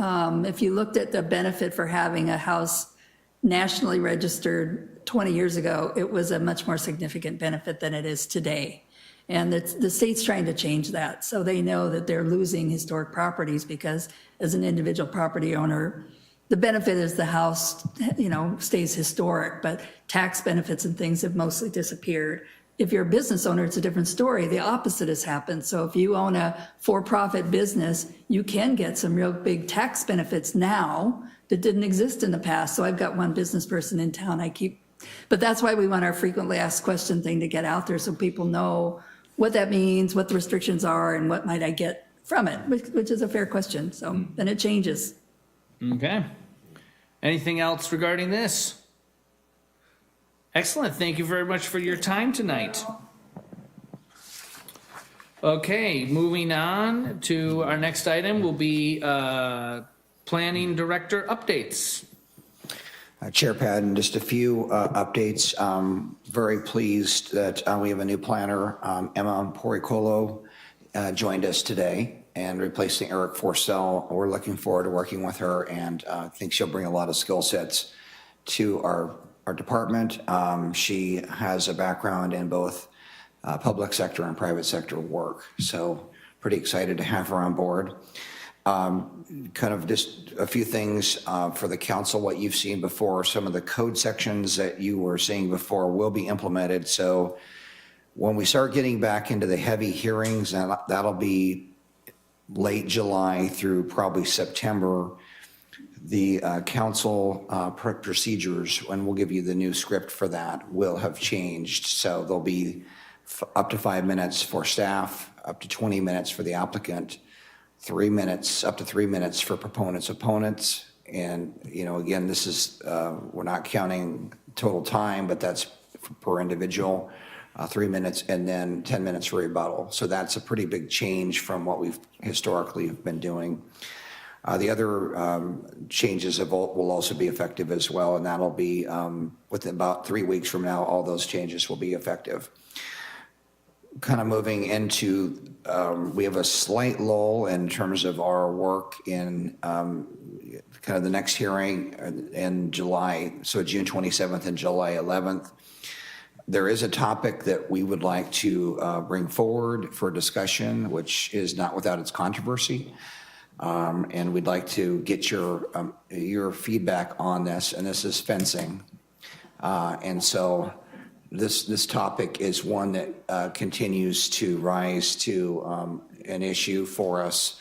if you looked at the benefit for having a house nationally registered 20 years ago, it was a much more significant benefit than it is today. And the state's trying to change that. So they know that they're losing historic properties because as an individual property owner, the benefit is the house, stays historic, but tax benefits and things have mostly disappeared. If you're a business owner, it's a different story. The opposite has happened. So if you own a for-profit business, you can get some real big tax benefits now that didn't exist in the past. So I've got one business person in town but that's why we want our frequently asked question thing to get out there so people know what that means, what the restrictions are, and what might I get from it, which is a fair question. So then it changes. Okay. Anything else regarding this? Excellent. Thank you very much for your time tonight. Okay, moving on to our next item will be Planning Director updates. Chair Patton, just a few updates. Very pleased that we have a new planner, Emma Poricolo, joined us today and replacing Eric Forcell. We're looking forward to working with her, and I think she'll bring a lot of skill sets to our department. She has a background in both public sector and private sector work, so pretty excited to have her on board. Kind of just a few things for the council. What you've seen before, some of the code sections that you were seeing before will be implemented. So when we start getting back into the heavy hearings, that'll be late July through probably September, the council procedures, and we'll give you the new script for that, will have changed. So there'll be up to 5 minutes for staff, up to 20 minutes for the applicant, 3 minutes, up to 3 minutes for proponents, opponents. And, again, this is, we're not counting total time, but that's per individual, 3 minutes, and then 10 minutes for rebuttal. So that's a pretty big change from what we've historically been doing. The other changes will also be effective as well, and that'll be within about 3 weeks from now, all those changes will be effective. Kind of moving into, we have a slight lull in terms of our work in kind of the next hearing in July, so June 27th and July 11th. There is a topic that we would like to bring forward for discussion, which is not without its controversy. And we'd like to get your feedback on this, and this is fencing. And so this topic is one that continues to rise to an issue for us.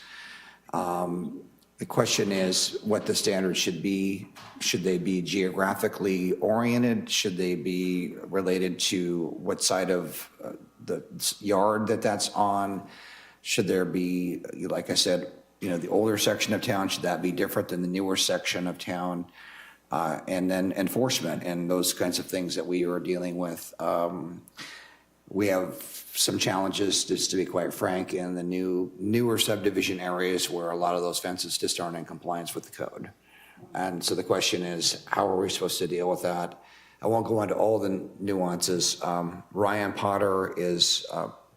The question is what the standards should be. Should they be geographically oriented? Should they be related to what side of the yard that's on? Should there be, like I said, the older section of town, should that be different than the newer section of town? And then enforcement and those kinds of things that we are dealing with. We have some challenges, just to be quite frank, in the newer subdivision areas where a lot of those fences just aren't in compliance with the code. And so the question is, how are we supposed to deal with that? I won't go into all the nuances. Ryan Potter is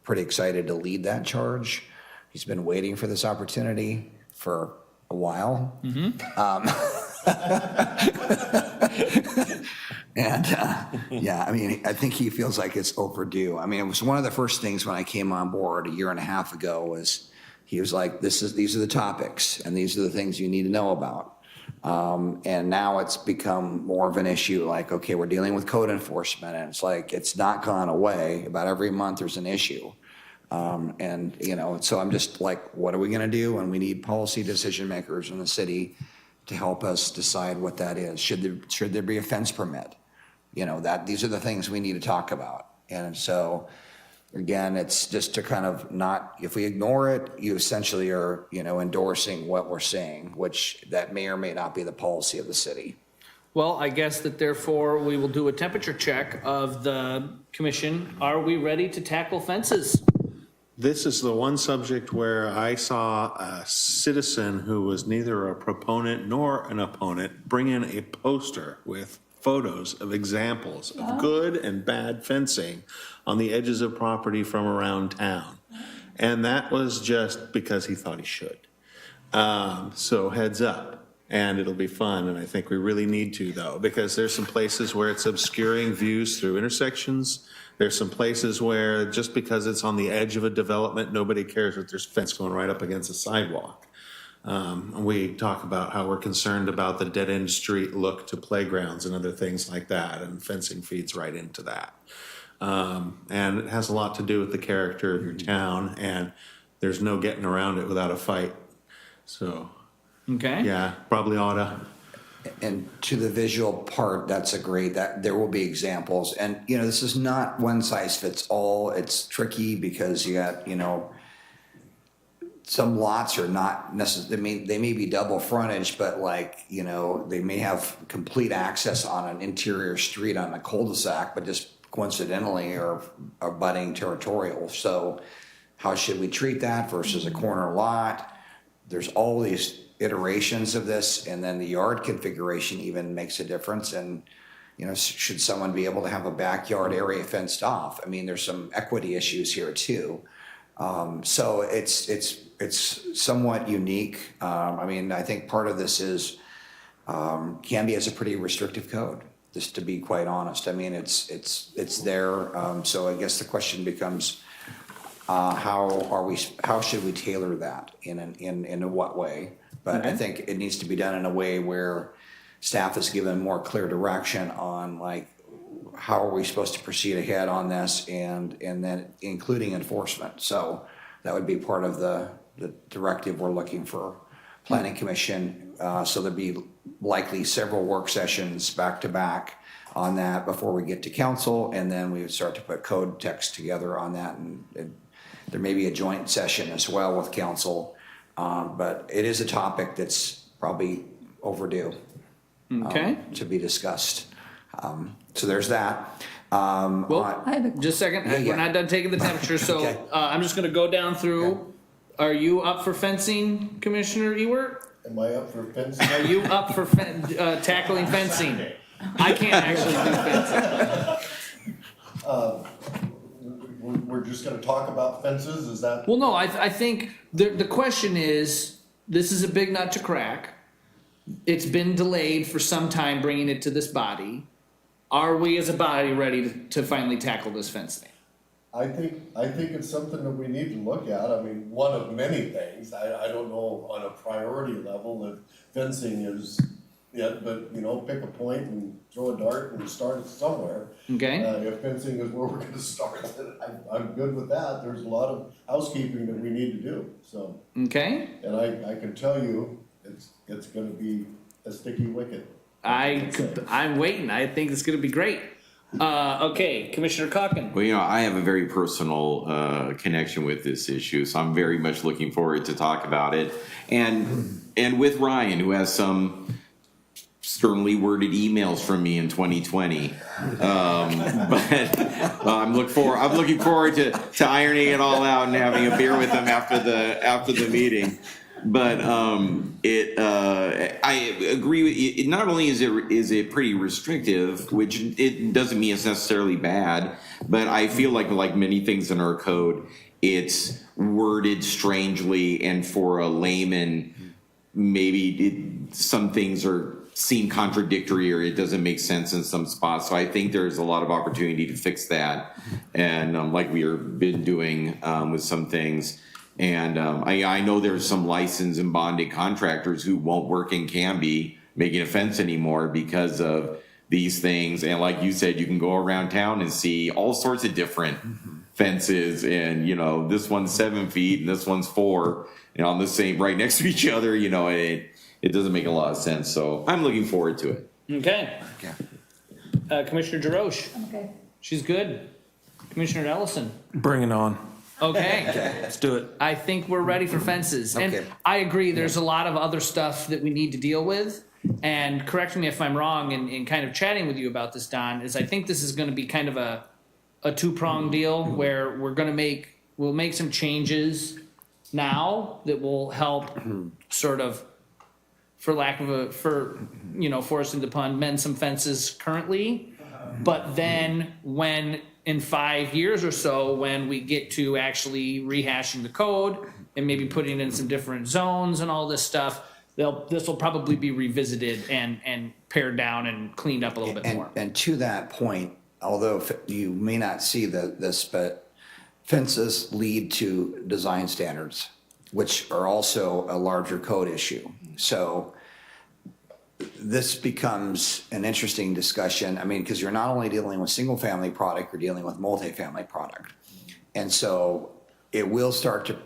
pretty excited to lead that charge. He's been waiting for this opportunity for a while. And yeah, I mean, I think he feels like it's overdue. I mean, it was one of the first things when I came on board a year and a half ago was he was like, these are the topics and these are the things you need to know about. And now it's become more of an issue like, okay, we're dealing with code enforcement and it's like, it's not gone away. About every month there's an issue. And so I'm just like, what are we going to do? And we need policy decision makers in the city to help us decide what that is. Should there be a fence permit? These are the things we need to talk about. And so, again, it's just to kind of not, if we ignore it, you essentially are, endorsing what we're saying, which that may or may not be the policy of the city. Well, I guess that therefore we will do a temperature check of the commission. Are we ready to tackle fences? This is the one subject where I saw a citizen who was neither a proponent nor an opponent bring in a poster with photos of examples of good and bad fencing on the edges of property from around town. And that was just because he thought he should. So heads up, and it'll be fun. And I think we really need to, though, because there's some places where it's obscuring views through intersections. There's some places where just because it's on the edge of a development, nobody cares if there's fence going right up against a sidewalk. We talk about how we're concerned about the dead-end street look to playgrounds and other things like that, and fencing feeds right into that. And it has a lot to do with the character of your town, and there's no getting around it without a fight. So, Okay. yeah, probably oughta. And to the visual part, that's that there will be examples. And, this is not one size fits all. It's tricky because you got, some lots are not necessarily, they may be double frontage, but they may have complete access on an interior street on a cul-de-sac, but just coincidentally are abutting territorial. So how should we treat that versus a corner lot? There's all these iterations of this, and then the yard configuration even makes a difference. And should someone be able to have a backyard area fenced off? I mean, there's some equity issues here too. So it's somewhat unique. I think part of this is Canby has a pretty restrictive code, just to be quite honest. I mean, it's there. So I guess the question becomes, how should we tailor that in what way? But I think it needs to be done in a way where staff is given more clear direction on how are we supposed to proceed ahead on this, and then including enforcement. So that would be part of the directive we're looking for planning commission. So there'd be likely several work sessions back to back on that before we get to council, and then we would start to put code text together on that, and there may be a joint session as well with council. But it is a topic that's probably overdue to be discussed. So there's that. Well, just a second. Yeah. We're not done taking the temperature, so Okay. I'm just going to go down through. Okay. Are you up for fencing, Commissioner Ewert? Am I up for fencing? Are you up for tackling fencing? I can't actually do fencing. We're just gonna talk about fences, is that? Well, no, I think the question is, this is a big nut to crack. It's been delayed for some time bringing it to this body. Are we as a body ready to finally tackle this fence thing? I think it's something that we need to look at. I mean, one of many things. I don't know on a priority level if fencing is yet, but, pick a point and throw a dart and start it somewhere. Okay. If fencing is where we're gonna start, I'm good with that. There's a lot of housekeeping that we need to do, so. Okay. And I can tell you, it's gonna be a sticky wicket. I'm waiting. I think it's going to be great. Okay, Commissioner Calkin. Well, I have a very personal connection with this issue, so I'm very much looking forward to talk about it. And with Ryan, who has some sternly worded emails from me in 2020. But I'm looking forward to ironing it all out and having a beer with him after the meeting. But I agree with you. Not only is it pretty restrictive, which it doesn't mean it's necessarily bad, but I feel like many things in our code, it's worded strangely, and for a layman, maybe some things seem contradictory, or it doesn't make sense in some spots. So I think there's a lot of opportunity to fix that, and like we have been doing with some things. And I know there's some licensed and bonded contractors who won't work in Canby making a fence anymore because of these things. And like you said, you can go around town and see all sorts of different fences, and this one's 7 feet and this one's 4, and on the same right next to each other. It doesn't make a lot of sense. So I'm looking forward to it. Okay. Commissioner Jarosh. Okay. She's good. Commissioner Ellison. Bring it on. Okay. Let's do it. I think we're ready for fences. And Okay. I agree, there's a lot of other stuff that we need to deal with. And correct me if I'm wrong in kind of chatting with you about this, Don, is I think this is going to be kind of a two-pronged deal where we'll make some changes now that will help sort of, forcing the pun, mend some fences currently. But then when in 5 years or so, when we get to actually rehashing the code and maybe putting in some different zones and all this stuff, this will probably be revisited and pared down and cleaned up a little bit more. And to that point, although you may not see this, but fences lead to design standards, which are also a larger code issue. So this becomes an interesting discussion. I mean, because you're not only dealing with single family product, you're dealing with multifamily product. And so it will start to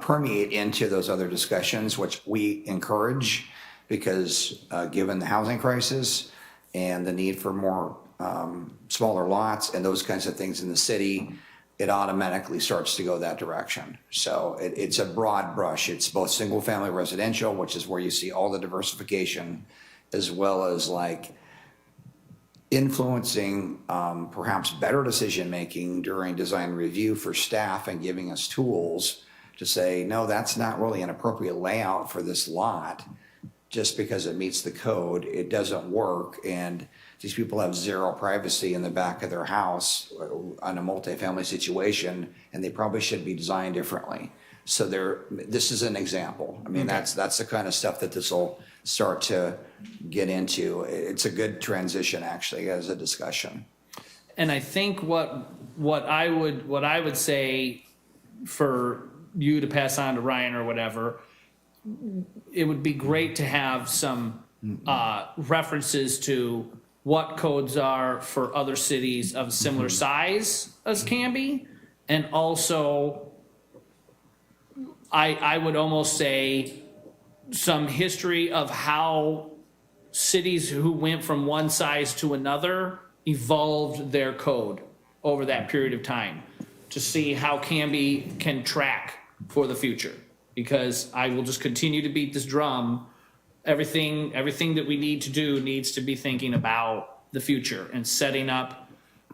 permeate into those other discussions, which we encourage, because given the housing crisis and the need for more smaller lots and those kinds of things in the city, it automatically starts to go that direction. So it's a broad brush. It's both single family residential, which is where you see all the diversification, as well as influencing perhaps better decision making during design review for staff, and giving us tools to say, no, that's not really an appropriate layout for this lot. Just because it meets the code, it doesn't work, and these people have zero privacy in the back of their house on a multifamily situation, and they probably should be designed differently. So this is an example. I mean, that's the kind of stuff that this will start to get into. It's a good transition, actually, as a discussion. And I think what I would say for you to pass on to Ryan or whatever, it would be great to have some references to what codes are for other cities of similar size as Canby, and also I would almost say some history of how cities who went from one size to another evolved their code over that period of time, to see how Canby can track for the future. Because I will just continue to beat this drum. Everything that we need to do needs to be thinking about the future and setting up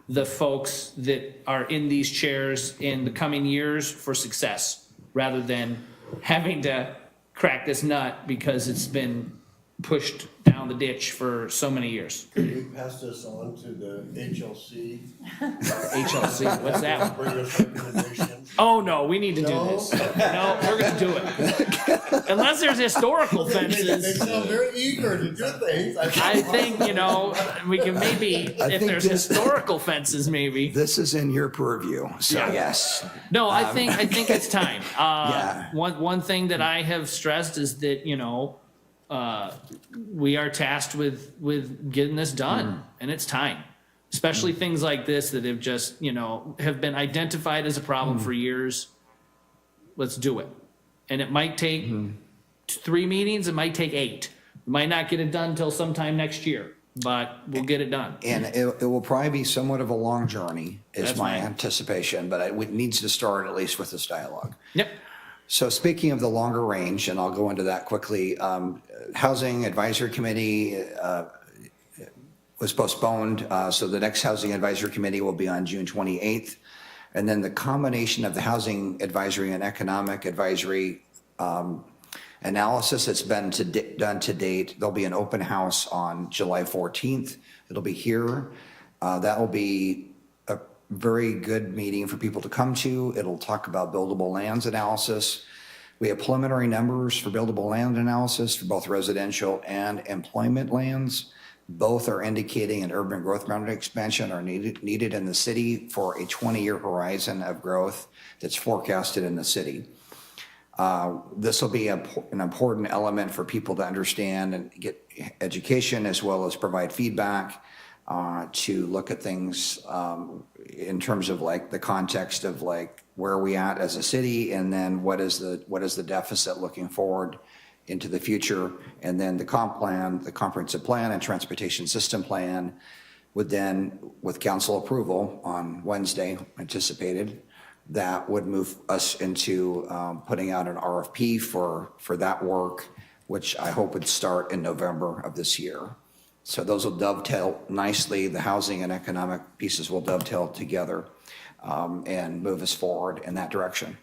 the folks that are in these chairs in the coming years for success, rather than having to crack this nut because it's been pushed down the ditch for so many years. Could we pass this on to the HLC? HLC, what's that? Bring us recommendations? Oh, no, we need to do this. No, we're gonna do it. Unless there's historical They fences. sound very eager to do things. I think, we can maybe, if think there's this- historical fences, maybe. This is in your purview, so Yeah. yes. No, I think it's time. Yeah. One thing that I have stressed is that, we are tasked with getting this done, and it's time. Especially things like this that have just, have been identified as a problem for years. Let's do it. And it might take 3 meetings, it might take 8. We might not get it done until sometime next year, but we'll get it done. And it will probably be somewhat of a long journey, is That's my fine. anticipation, but it needs to start at least with this dialogue. Yep. So speaking of the longer range, and I'll go into that quickly, Housing Advisory Committee was postponed, so the next Housing Advisory Committee will be on June 28th. And then the combination of the Housing Advisory and Economic Advisory analysis that's been done to date, there'll be an open house on July 14th. It'll be here. That will be a very good meeting for people to come to. It'll talk about buildable lands analysis. We have preliminary numbers for buildable land analysis for both residential and employment lands. Both are indicating an urban growth boundary expansion are needed in the city for a 20-year horizon of growth that's forecasted in the city. This will be an important element for people to understand and get education, as well as provide feedback to look at things in terms of like the context of like where are we at as a city, and then what is the deficit looking forward into the future. And then the comp plan, the comprehensive plan and transportation system plan would then, with council approval on Wednesday, anticipated, that would move us into putting out an RFP for that work, which I hope would start in November of this year. So those will dovetail nicely. The housing and economic pieces will dovetail together and move us forward in that direction.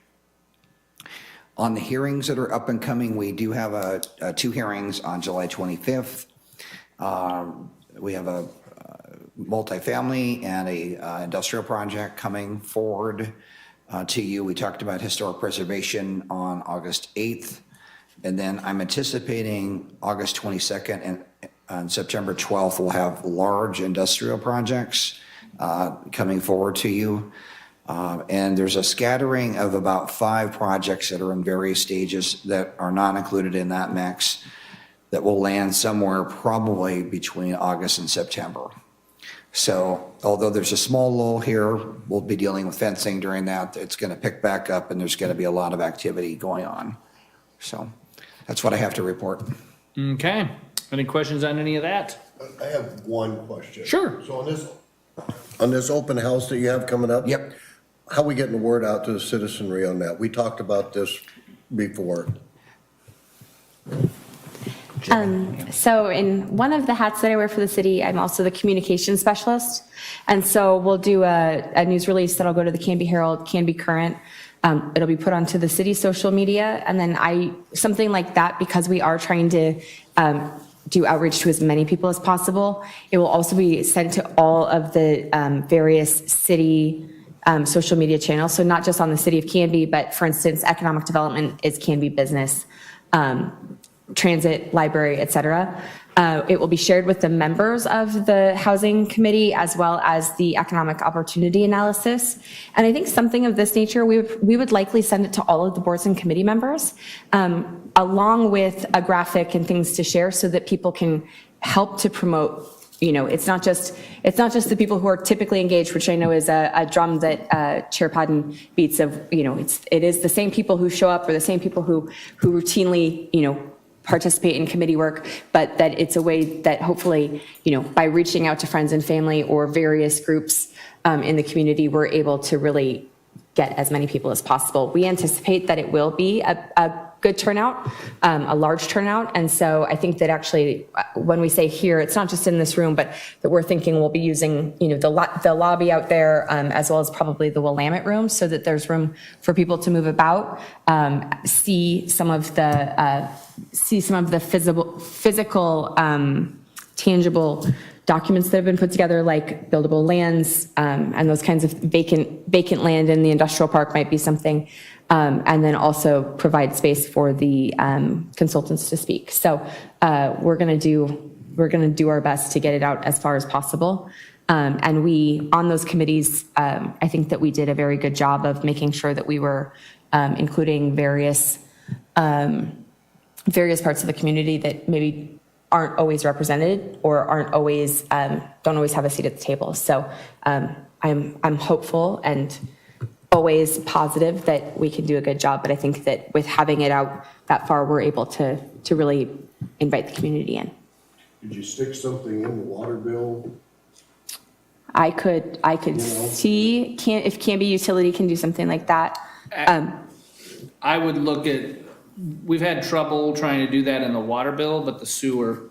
On the hearings that are up and coming, we do have 2 hearings on July 25th. We have a multifamily and a industrial project coming forward to you. We talked about historic preservation on August 8th. And then I'm anticipating August 22nd and on September 12th, we'll have large industrial projects coming forward to you. And there's a scattering of about 5 projects that are in various stages that are not included in that mix that will land somewhere probably between August and September. So although there's a small lull here, we'll be dealing with fencing during that. It's going to pick back up and there's going to be a lot of activity going on. So that's what I have to report. Okay. Any questions on any of that? I have one question. Sure. So on this open house that you have coming up? Yep. How are we getting the word out to the citizenry on that? We talked about this before. So in one of the hats that I wear for the city, I'm also the communications specialist. And so we'll do a news release that'll go to the Canby Herald, Canby Current. It'll be put onto the city social media. And then something like that, because we are trying to do outreach to as many people as possible, it will also be sent to all of the various city social media channels. So not just on the city of Canby, but for instance, economic development is Canby business. Transit, library, et cetera. It will be shared with the members of the housing committee as well as the economic opportunity analysis. And I think something of this nature, we would likely send it to all of the boards and committee members, along with a graphic and things to share so that people can help to promote. It's not just the people who are typically engaged, which I know is a drum that Chair Padden beats of, it is the same people who show up or the same people who routinely, participate in committee work, but that it's a way that hopefully, by reaching out to friends and family or various groups in the community, we're able to really get as many people as possible. We anticipate that it will be a good turnout, a large turnout. And so I think that actually when we say here, it's not just in this room, but that we're thinking we'll be using, the lobby out there, as well as probably the Willamette room, so that there's room for people to move about, see some of the physical, tangible documents that have been put together, like buildable lands, and those kinds of vacant land in the industrial park might be something. And then also provide space for the consultants to speak. So we're going to do our best to get it out as far as possible. And we, on those committees, I think that we did a very good job of making sure that we were including various various parts of the community that maybe aren't always represented or aren't always, don't always have a seat at the table. So I'm hopeful and always positive that we can do a good job. But I think that with having it out that far, we're able to really invite the community in. Did you stick something in the water bill? I could see if Canby Utility can do something like that. I would look at, we've had trouble trying to do that in the water bill, but the sewer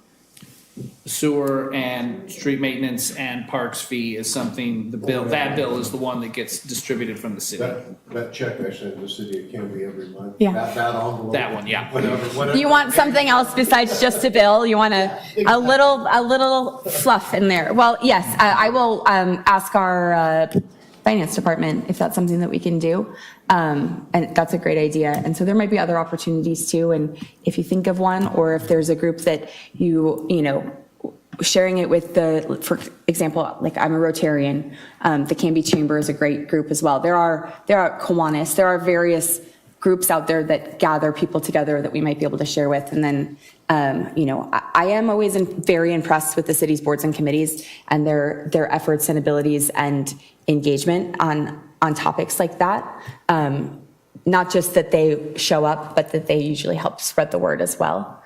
and street maintenance and parks fee is something, that bill is the one that gets distributed from the city. That check I send to the city of Canby every month. Yeah. That envelope. That one, yeah. Whatever. You want something else besides just a bill? You want a little fluff in there? Well, yes, I will ask our finance department if that's something that we can do. And that's a great idea. And so there might be other opportunities too. And if you think of one, or if there's a group that you know, sharing it with for example, like I'm a Rotarian, the Canby Chamber is a great group as well. There are Kiwanis, there are various groups out there that gather people together that we might be able to share with. And then, you know, I am always very impressed with the city's boards and committees and their efforts and abilities and engagement on topics like that. Not just that they show up, but that they usually help spread the word as well.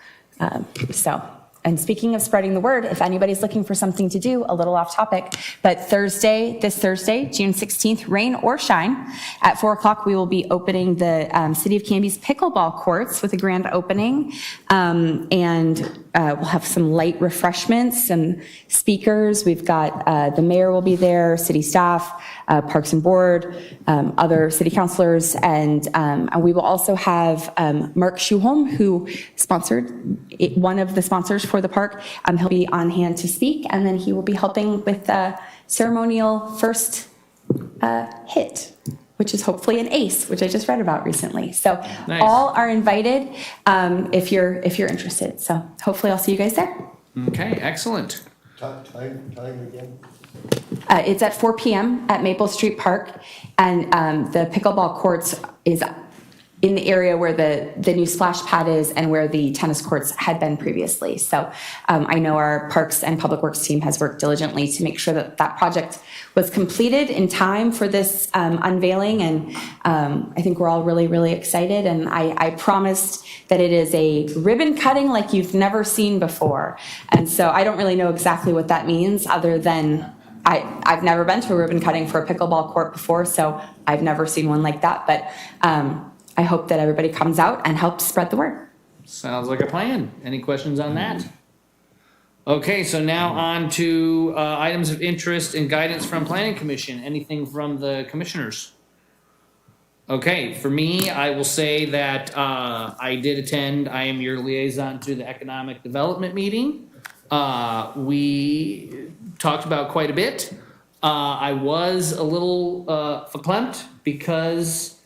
And speaking of spreading the word, if anybody's looking for something to do, a little off topic, but this Thursday, June 16th, rain or shine, at 4 o'clock, we will be opening the City of Canby's pickleball courts with a grand opening. And we'll have some light refreshments and speakers. We've got the mayor will be there, city staff, Parks and Board, other city councilors, and we will also have Mark Schuholm, who sponsored one of the sponsors for the park. He'll be on hand to speak, and then he will be helping with the ceremonial first hit, which is hopefully an ace, which I just read about recently. So Nice. All are invited if you're interested. So hopefully I'll see you guys there. Okay, excellent. Time again? It's at 4 p.m. at Maple Street Park, and the pickleball courts is in the area where the new splash pad is and where the tennis courts had been previously. So I know our Parks and Public Works team has worked diligently to make sure that that project was completed in time for this unveiling, and I think we're all really, really excited, and I promised that it is a ribbon cutting like you've never seen before. And so I don't really know exactly what that means, other than I've never been to a ribbon cutting for a pickleball court before, so I've never seen one like that. But I hope that everybody comes out and helps spread the word. Sounds like a plan. Any questions on that? Okay, so now on to items of interest and guidance from Planning Commission. Anything from the commissioners? Okay, for me, I will say that I did attend, I am your liaison to the Economic Development meeting. We talked about quite a bit. I was a little verklempt because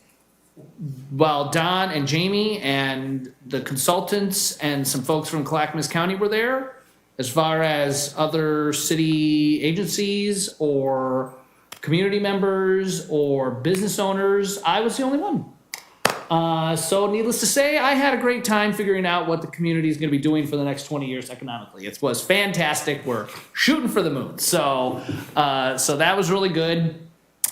while Don and Jamie and the consultants and some folks from Clackamas County were there, as far as other city agencies or community members or business owners, I was the only one. So needless to say, I had a great time figuring out what the community is going to be doing for the next 20 years economically. It was fantastic. We're shooting for the moon. So that was really good.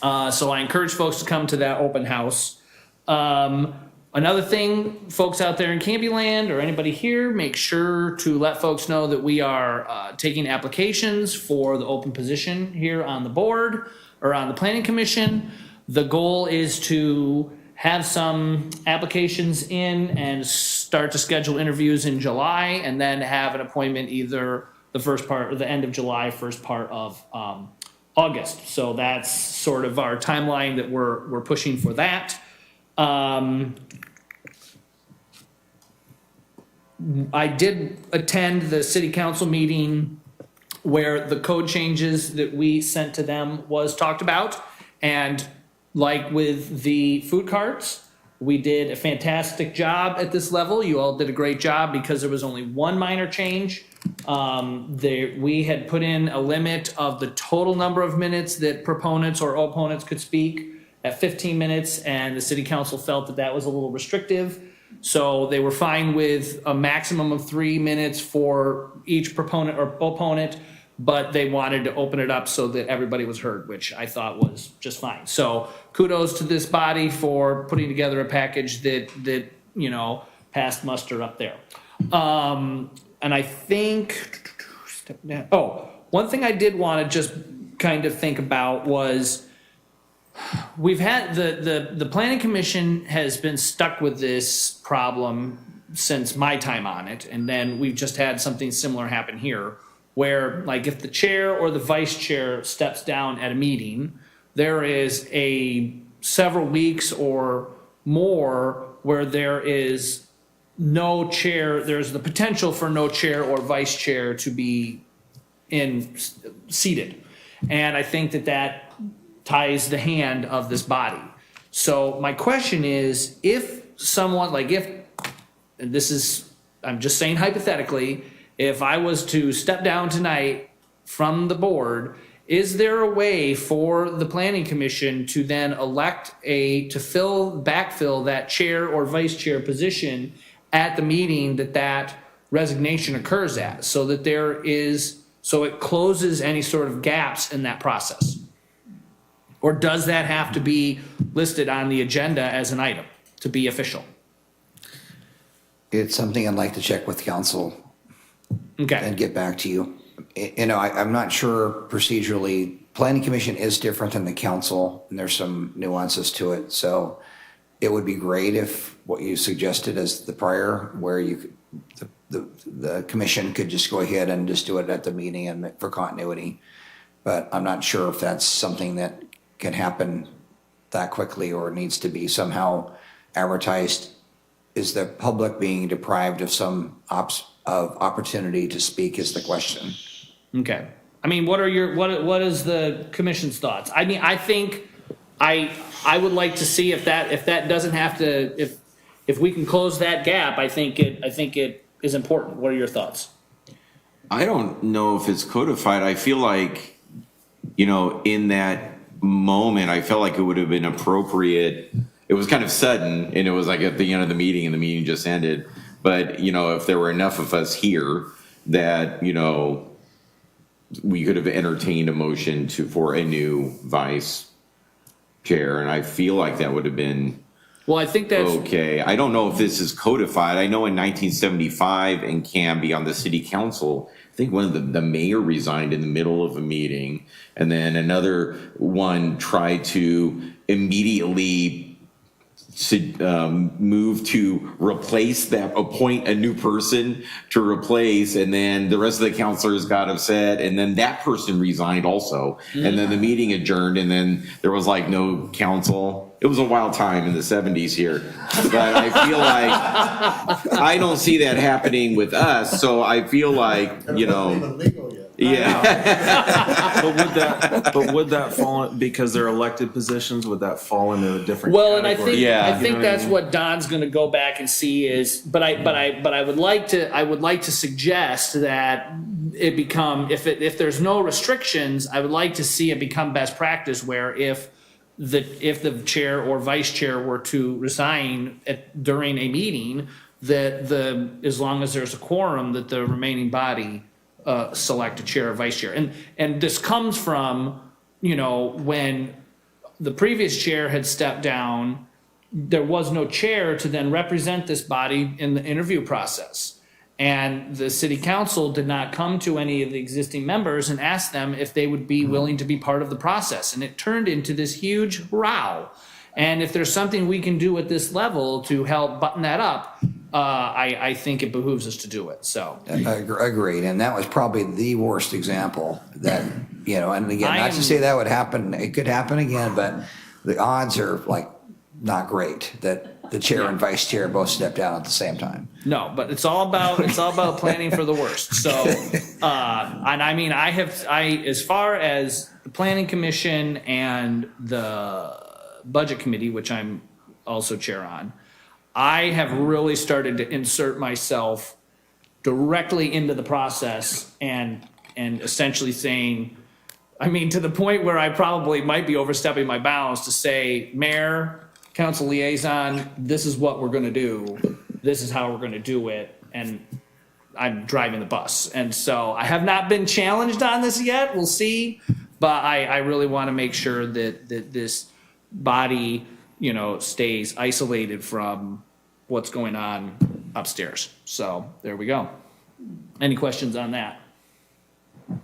So I encourage folks to come to that open house. Another thing, folks out there in Canbyland or anybody here, make sure to let folks know that we are taking applications for the open position here on the board or on the Planning Commission. The goal is to have some applications in and start to schedule interviews in July, and then have an appointment either the first part or the end of July, first part of August. So that's sort of our timeline that we're pushing for that. I did attend the city council meeting where the code changes that we sent to them was talked about. And like with the food carts, we did a fantastic job at this level. You all did a great job because there was only one minor change. We had put in a limit of the total number of minutes that proponents or opponents could speak at 15 minutes, and the city council felt that that was a little restrictive. So they were fine with a maximum of 3 minutes for each proponent or opponent, but they wanted to open it up so that everybody was heard, which I thought was just fine. So kudos to this body for putting together a package that you know, passed muster up there. And I think, one thing I did want to just kind of think about was we've had the planning commission has been stuck with this problem since my time on it, and then we've just had something similar happen here, where like if the chair or the vice chair steps down at a meeting, there is a several weeks or more where there is no chair, there's the potential for no chair or vice chair to be seated. And I think that ties the hand of this body. So my question is, if someone, like and this is, I'm just saying hypothetically, if I was to step down tonight from the board, is there a way for the planning commission to then elect to backfill that chair or vice chair position at the meeting that resignation occurs at, so that so it closes any sort of gaps in that process? Or does that have to be listed on the agenda as an item to be official? It's something I'd like to check with council Okay. and get back to you. You know, I'm not sure procedurally, planning commission is different than the council, and there's some nuances to it. So it would be great if what you suggested as the prior, where the commission could just go ahead and just do it at the meeting and for continuity. But I'm not sure if that's something that can happen that quickly or needs to be somehow advertised. Is the public being deprived of some opportunity to speak is the question. Okay. I mean, what is the commission's thoughts? I mean, I think I would like to see if that doesn't have to, if we can close that gap, I think it is important. What are your thoughts? I don't know if it's codified. I feel like, you know, in that moment, I felt like it would have been appropriate. It was kind of sudden, and it was like at the end of the meeting, and the meeting just ended. But, you know, if there were enough of us here that, you know, we could have entertained a motion for a new vice chair, and I feel like that would have been Well, I think that's okay. I don't know if this is codified. I know in 1975 in Canby on the city council, I think one of the mayor resigned in the middle of a meeting, and then another one tried to immediately move to appoint a new person to replace, and then the rest of the councilors got upset, and then that person resigned also, and then the meeting adjourned, and then there was like no council. It was a wild time in the 70s here, but I feel like I don't see that happening with us, so I feel like, you know, yeah. But would that fall, because they're elected positions, would that fall into a different well, and I category? think Yeah. I think You know what I that's mean? what Don's going to go back and see is. But I would like to suggest that it become if there's no restrictions, I would like to see it become best practice where if the chair or vice chair were to resign during a meeting, that as long as there's a quorum, that the remaining body select a chair or vice chair. And this comes from, you know, when the previous chair had stepped down, there was no chair to then represent this body in the interview process. And the city council did not come to any of the existing members and ask them if they would be willing to be part of the process. And it turned into this huge row. And if there's something we can do at this level to help button that up, I think it behooves us to do it. So Agreed, and that was probably the worst example that, you know, and again, not to say that would happen, it could happen again, but the odds are like not great that the chair and vice chair both step down at the same time. no, but it's all about planning for the worst. So, and I mean, as far as the planning commission and the budget committee, which I'm also chair on, I have really started to insert myself directly into the process and essentially saying, I mean, to the point where I probably might be overstepping my bounds to say, Mayor, council liaison, this is what we're going to do. this is how we're gonna do it, and I'm driving the bus. And so I have not been challenged on this yet, we'll see, but I really wanna make sure that this body, stays isolated from what's going on upstairs. So there we go. Any questions on that?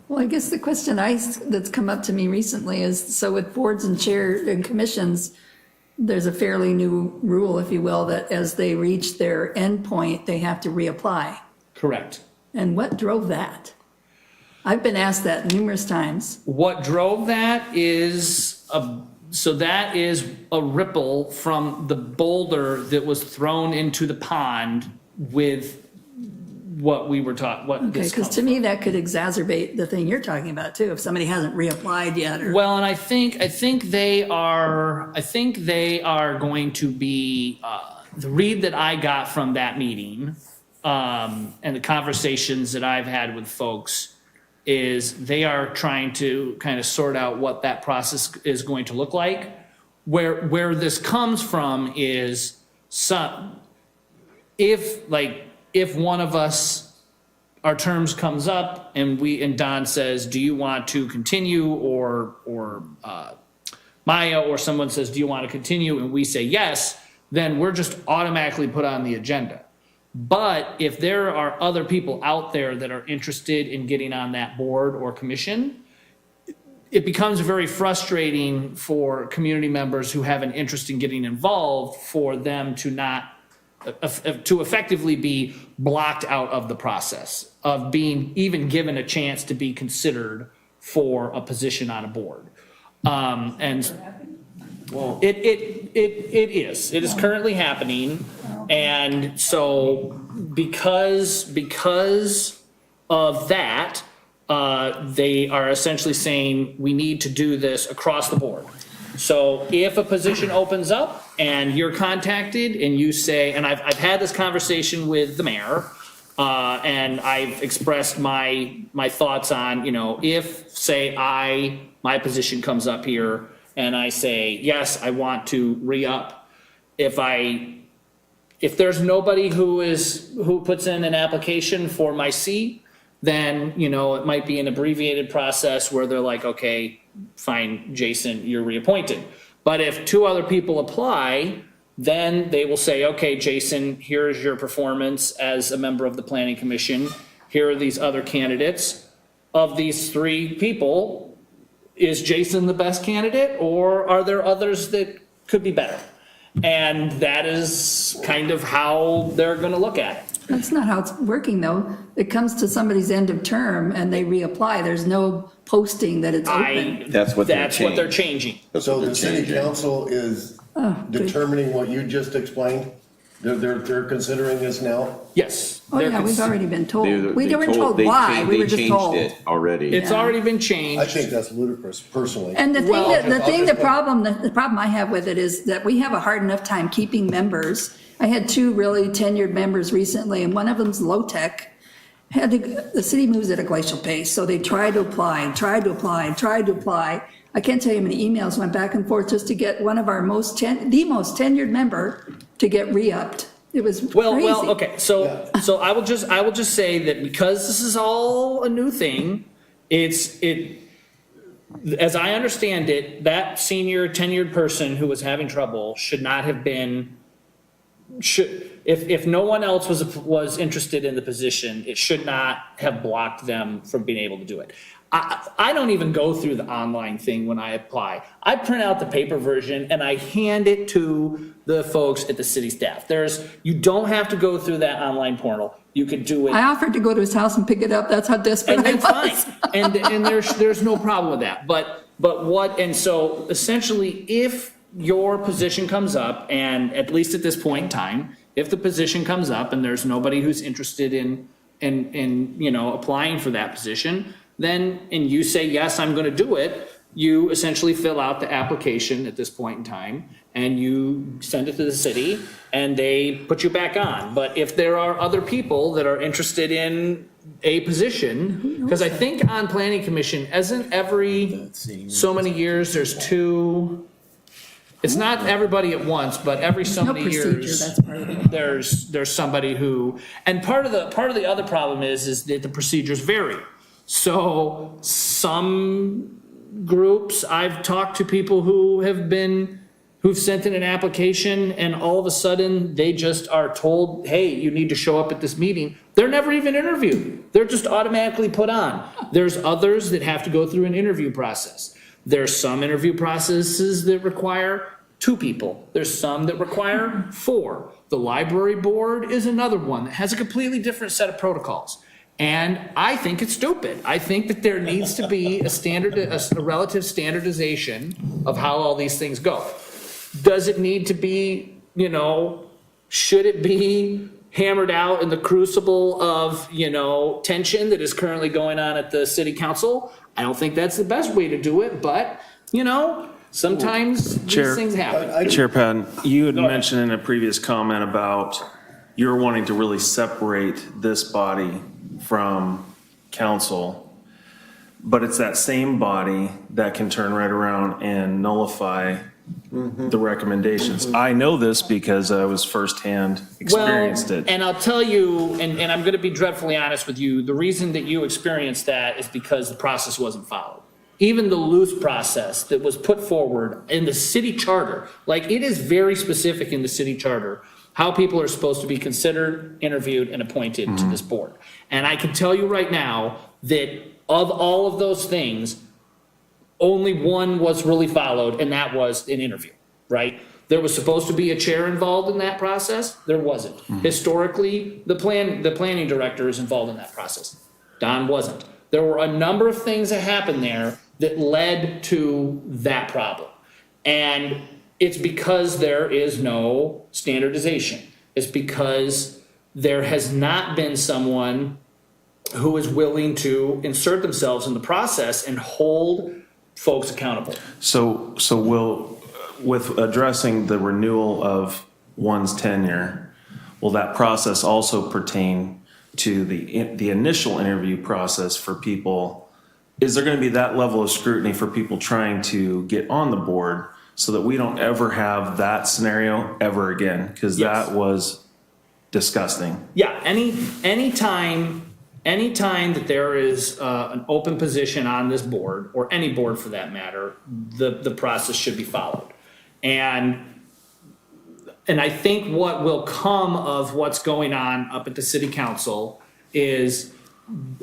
Well, I guess the question that's come up to me recently is, so with boards and chairs and commissions, there's a fairly new rule, if you will, that as they reach their end point, they have to reapply. Correct. And what drove that? I've been asked that numerous times. What drove that is that is a ripple from the boulder that was thrown into the pond with what we were taught, what Okay, this because comes to me, that could exacerbate the thing you're talking about too, if somebody hasn't reapplied yet or. Well, and I think they are going to be, the read that I got from that meeting, and the conversations that I've had with folks is they are trying to kind of sort out what that process is going to look like. Where this comes from is if one of us, our terms comes up and Don says, do you want to continue, or Maya or someone says, do you want to continue? And we say yes, then we're just automatically put on the agenda. But if there are other people out there that are interested in getting on that board or commission, it becomes very frustrating for community members who have an interest in getting involved for them to not to effectively be blocked out of the process of being even given a chance to be considered for a position on a board. And well, it is currently happening. And so because of that, they are essentially saying we need to do this across the board. So if a position opens up and you're contacted and you say, and I've had this conversation with the mayor, and I've expressed my thoughts on, if say my position comes up here and I say, yes, I want to re-up. If there's nobody who puts in an application for my seat, then, it might be an abbreviated process where they're like, okay, fine, Jason, you're reappointed. But if 2 other people apply, then they will say, okay, Jason, here's your performance as a member of the planning commission. Here are these other candidates. Of these 3 people, is Jason the best candidate, or are there others that could be better? And that is kind of how they're going to look at it. That's not how it's working, though. It comes to somebody's end of term and they reapply. There's no posting that it's open. That's what they're changing. So the city council is determining what you just explained? They're considering this now? Yes. Oh, yeah, we've already been told. We weren't told why, we were just told. They changed it already. It's already been changed. I think that's ludicrous, personally. And the problem I have with it is that we have a hard enough time keeping members. I had 2 really tenured members recently, and one of them's low-tech. The city moves at a glacial pace, so they tried to apply. I can't tell you how many emails went back and forth just to get one of our the most tenured member to get re-upped. It was crazy. Well, okay. So I will just say that because this is all a new thing, as I understand it, that senior tenured person who was having trouble should not have been. If no one else was interested in the position, it should not have blocked them from being able to do it. I don't even go through the online thing when I apply. I print out the paper version and I hand it to the folks at the city staff. You don't have to go through that online portal. You could do it. I offered to go to his house and pick it up. That's how desperate I was. Fine. And there's no problem with that. And so essentially, if your position comes up, and at least at this point in time, if the position comes up and there's nobody who's interested in applying for that position, then, and you say, yes, I'm going to do it, you essentially fill out the application at this point in time and you send it to the city and they put you back on. But if there are other people that are interested in a position, because I think on planning commission, isn't every so many years there's 2, It's not everybody at once, but every so No many procedure, years, that's part of it. there's somebody who, and part of the other problem is that the procedures vary. So some groups, I've talked to people who've sent in an application and all of a sudden they just are told, hey, you need to show up at this meeting. They're never even interviewed. They're just automatically put on. There's others that have to go through an interview process. There's some interview processes that require 2 people. There's some that require 4. The library board is another one that has a completely different set of protocols. And I think it's stupid. I think that there needs to be a relative standardization of how all these things go. Does it need to be, should it be hammered out in the crucible of, tension that is currently going on at the city council? I don't think that's the best way to do it, but, sometimes these things happen. Chair Patton, you had mentioned in a previous comment about you're wanting to really separate this body from council, but it's that same body that can turn right around and nullify the recommendations. I know this because I was firsthand experienced it. And I'll tell you, and I'm going to be dreadfully honest with you, the reason that you experienced that is because the process wasn't followed. Even the loose process that was put forward in the city charter, like it is very specific in the city charter how people are supposed to be considered, interviewed, and appointed to this board. And I can tell you right now that of all of those things, only one was really followed, and that was an interview, right? There was supposed to be a chair involved in that process. There wasn't. Historically, the planning director is involved in that process. Don wasn't. There were a number of things that happened there that led to that problem. And it's because there is no standardization. It's because there has not been someone who is willing to insert themselves in the process and hold folks accountable. So with addressing the renewal of one's tenure, will that process also pertain to the initial interview process for people? Is there going to be that level of scrutiny for people trying to get on the board so that we don't ever have that scenario ever again? Because that was disgusting. Yeah, anytime that there is an open position on this board, or any board for that matter, the process should be followed. And I think what will come of what's going on up at the city council is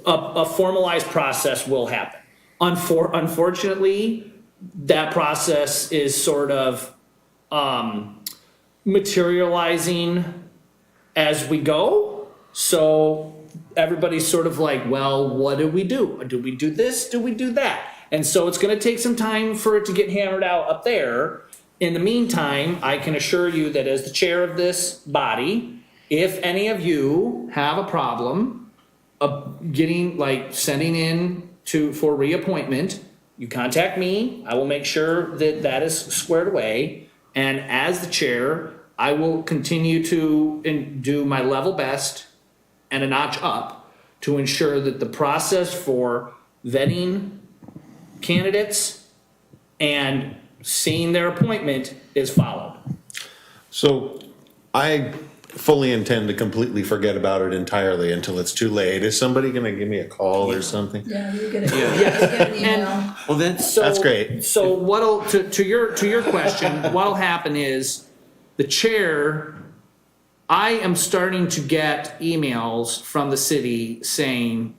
a formalized process will happen. Unfortunately, that process is sort of materializing as we go. So everybody's sort of like, well, what do we do? Do we do this? Do we do that? And so it's going to take some time for it to get hammered out up there. In the meantime, I can assure you that as the chair of this body, if any of you have a problem of sending in for reappointment, you contact me. I will make sure that is squared away. And as the chair, I will continue to do my level best and a notch up to ensure that the process for vetting candidates and seeing their appointment is followed. So I fully intend to completely forget about it entirely until it's too late. Is somebody going to give me a call or something? Yeah, you get an email. Well, then, That's great. So to your question, what'll happen is the chair, I am starting to get emails from the city saying,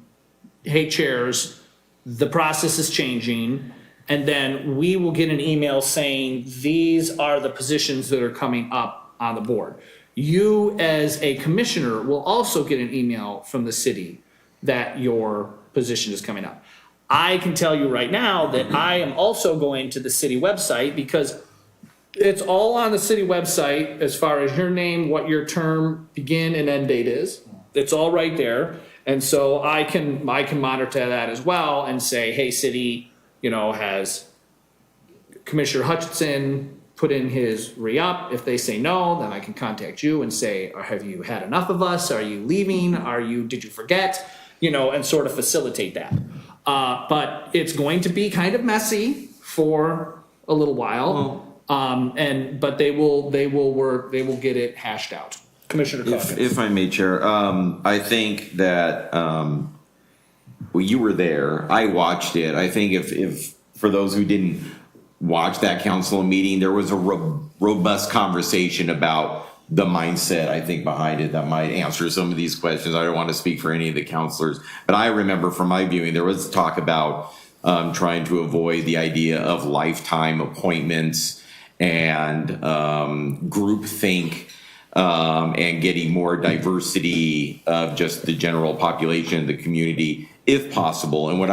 hey, chairs, the process is changing. And then we will get an email saying, these are the positions that are coming up on the board. You, as a commissioner, will also get an email from the city that your position is coming up. I can tell you right now that I am also going to the city website, because it's all on the city website as far as your name, what your term begin and end date is. It's all right there. And so I can monitor that as well and say, hey, city, has Commissioner Hutchinson put in his re-up? If they say no, then I can contact you and say, have you had enough of us? Are you leaving? Did you forget? And sort of facilitate that. But it's going to be kind of messy for a little while. But they will get it hashed out. Commissioner Coggins. If I may, Chair, I think that, well, you were there, I watched it. I think if for those who didn't watch that council meeting, there was a robust conversation about the mindset, I think, behind it that might answer some of these questions. I don't want to speak for any of the counselors, but I remember from my viewing, there was talk about trying to avoid the idea of lifetime appointments and groupthink, and getting more diversity of just the general population of the community, if possible. And my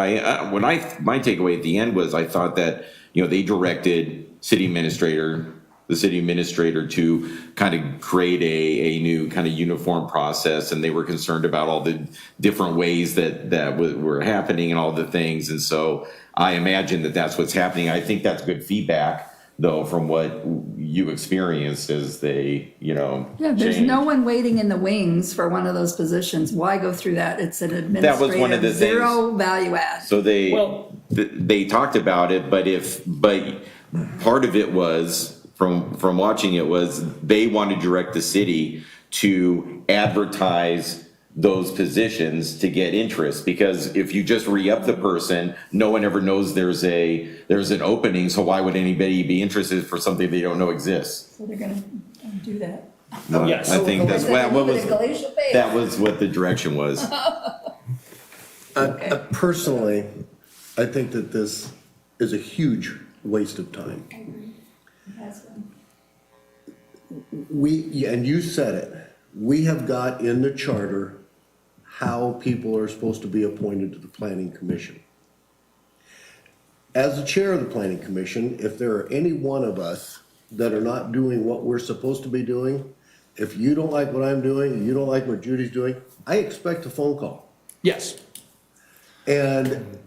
takeaway at the end was, I thought that, they directed the city administrator to kind of create a new kind of uniform process, and they were concerned about all the different ways that were happening and all the things. And so I imagine that that's what's happening. I think that's good feedback, though, from what you experienced as they, Yeah, there's change. no one waiting in the wings for one of those positions. Why go through that? It's an That was one of the administrative, zero value add. So they talked about it, but part of it was from watching it was they wanted to direct the city to advertise those positions to get interest, because if you just re-up the person, no one ever knows there's an opening. So why would anybody be interested for something they don't know exists? So they're gonna do that. Yes. I think that's what Glacial phase. that was what the direction was. Personally, I think that this is a huge waste of time. And you said it, we have got in the charter how people are supposed to be appointed to the planning commission. As the chair of the planning commission, if there are any one of us that are not doing what we're supposed to be doing, if you don't like what I'm doing, you don't like what Judy's doing, I expect a phone call. Yes. And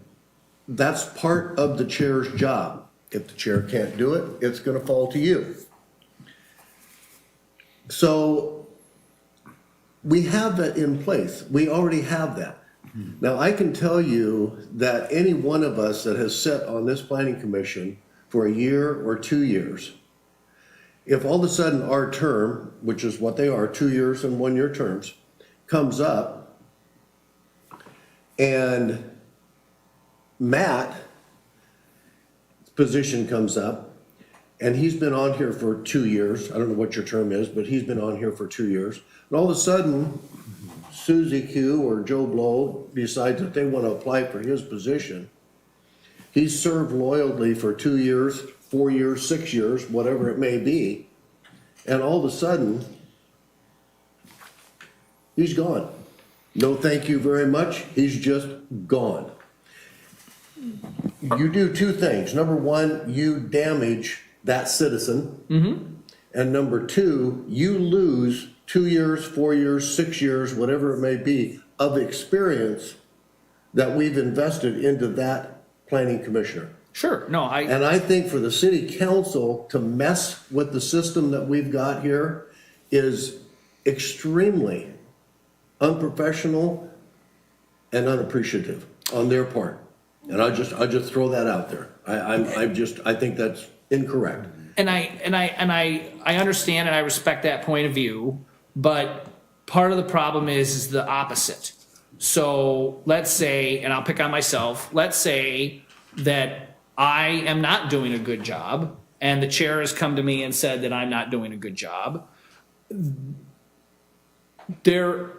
that's part of the chair's job. If the chair can't do it, it's gonna fall to you. So we have that in place. We already have that. Now, I can tell you that any one of us that has sat on this planning commission for a year or 2 years, if all of a sudden our term, which is what they are, 2 years and 1 year terms, comes up, and Matt's position comes up, and he's been on here for 2 years. I don't know what your term is, but he's been on here for 2 years. And all of a sudden, Susie Q or Joe Blow decides that they want to apply for his position. He's served loyally for 2 years, 4 years, 6 years, whatever it may be. And all of a sudden, he's gone. No, thank you very much. He's just gone. You do two things. Number one, you damage that citizen. And number two, you lose 2 years, 4 years, 6 years, whatever it may be, of experience that we've invested into that planning commissioner. Sure. No, And I think for the city council to mess with the system that we've got here is extremely unprofessional and unappreciative on their part. And I just throw that out there. I think that's incorrect. And I understand and I respect that point of view, but part of the problem is the opposite. So let's say, and I'll pick on myself, let's say that I am not doing a good job and the chair has come to me and said that I'm not doing a good job. There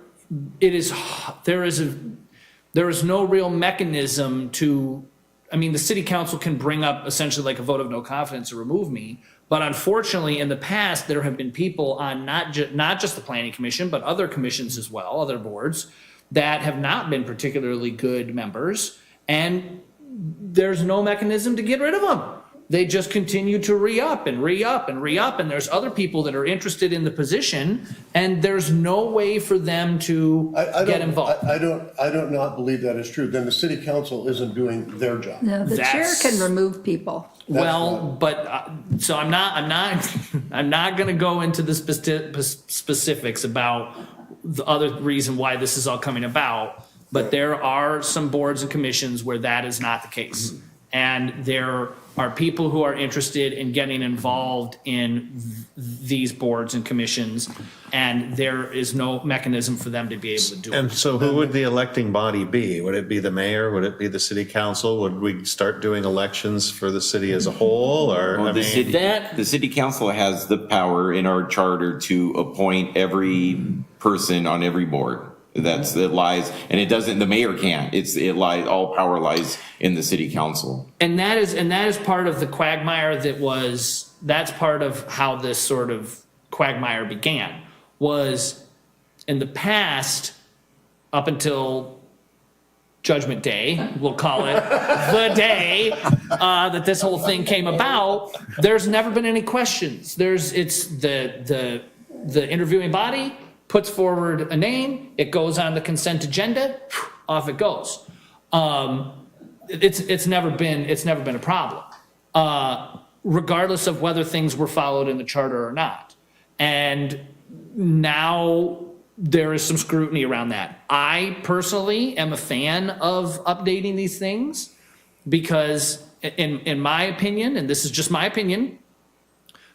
is no real mechanism to, I mean, the city council can bring up essentially like a vote of no confidence to remove me. But unfortunately, in the past, there have been people on not just the planning commission, but other commissions as well, other boards, that have not been particularly good members. And there's no mechanism to get rid of them. They just continue to re-up and re-up and re-up. And there's other people that are interested in the position, and there's no way for them to get involved. I don't not believe that is true. Then the city council isn't doing their job. Yeah, the chair can remove people. Well, but so I'm not going to go into the specifics about the other reason why this is all coming about. But there are some boards and commissions where that is not the case. And there are people who are interested in getting involved in these boards and commissions, and there is no mechanism for them to be able to do it. And so who would the electing body be? Would it be the mayor? Would it be the city council? Would we start doing elections for the city as a whole, or? Well, I the mean, city council has the power in our charter to appoint every person on every board. That lies, and it doesn't, the mayor can't. All power lies in the city council. And that is part of the quagmire that's part of how this sort of quagmire began, was in the past, up until Judgment Day, we'll call it the day that this whole thing came about, there's never been any questions. It's the interviewing body puts forward a name, it goes on the consent agenda, off it goes. It's never been a problem, regardless of whether things were followed in the charter or not. And now there is some scrutiny around that. I personally am a fan of updating these things because, in my opinion, and this is just my opinion,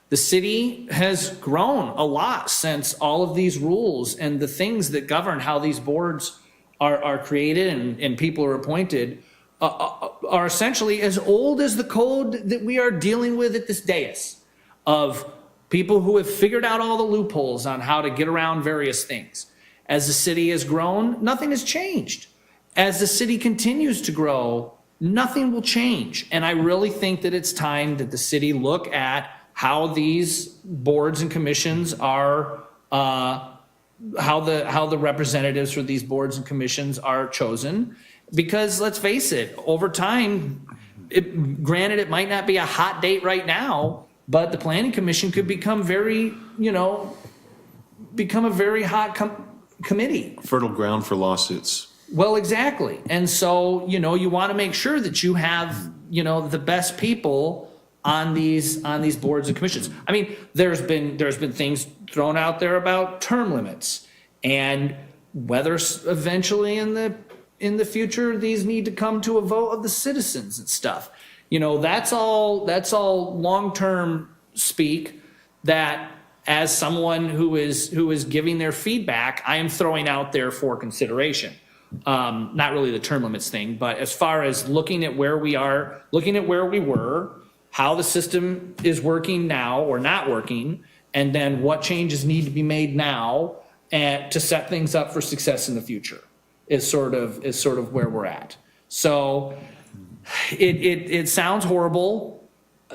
the city has grown a lot since all of these rules and the things that govern how these boards are created and people are appointed are essentially as old as the code that we are dealing with at this dais, of people who have figured out all the loopholes on how to get around various things. As the city has grown, nothing has changed. As the city continues to grow, nothing will change. And I really think that it's time that the city look at how these boards and commissions are, how the representatives for these boards and commissions are chosen. Because let's face it, over time, granted it might not be a hot date right now, but the planning commission could become a very hot committee. fertile ground for lawsuits. Well, exactly. And so, you want to make sure that you have, the best people on these boards and commissions. I mean, there's been things thrown out there about term limits and whether eventually in the future these need to come to a vote of the citizens and stuff. That's all long-term speak that, as someone who is giving their feedback, I am throwing out there for consideration. Not really the term limits thing, but as far as looking at where we are, looking at where we were, how the system is working now or not working, and then what changes need to be made now and to set things up for success in the future is sort of where we're at. So it sounds horrible.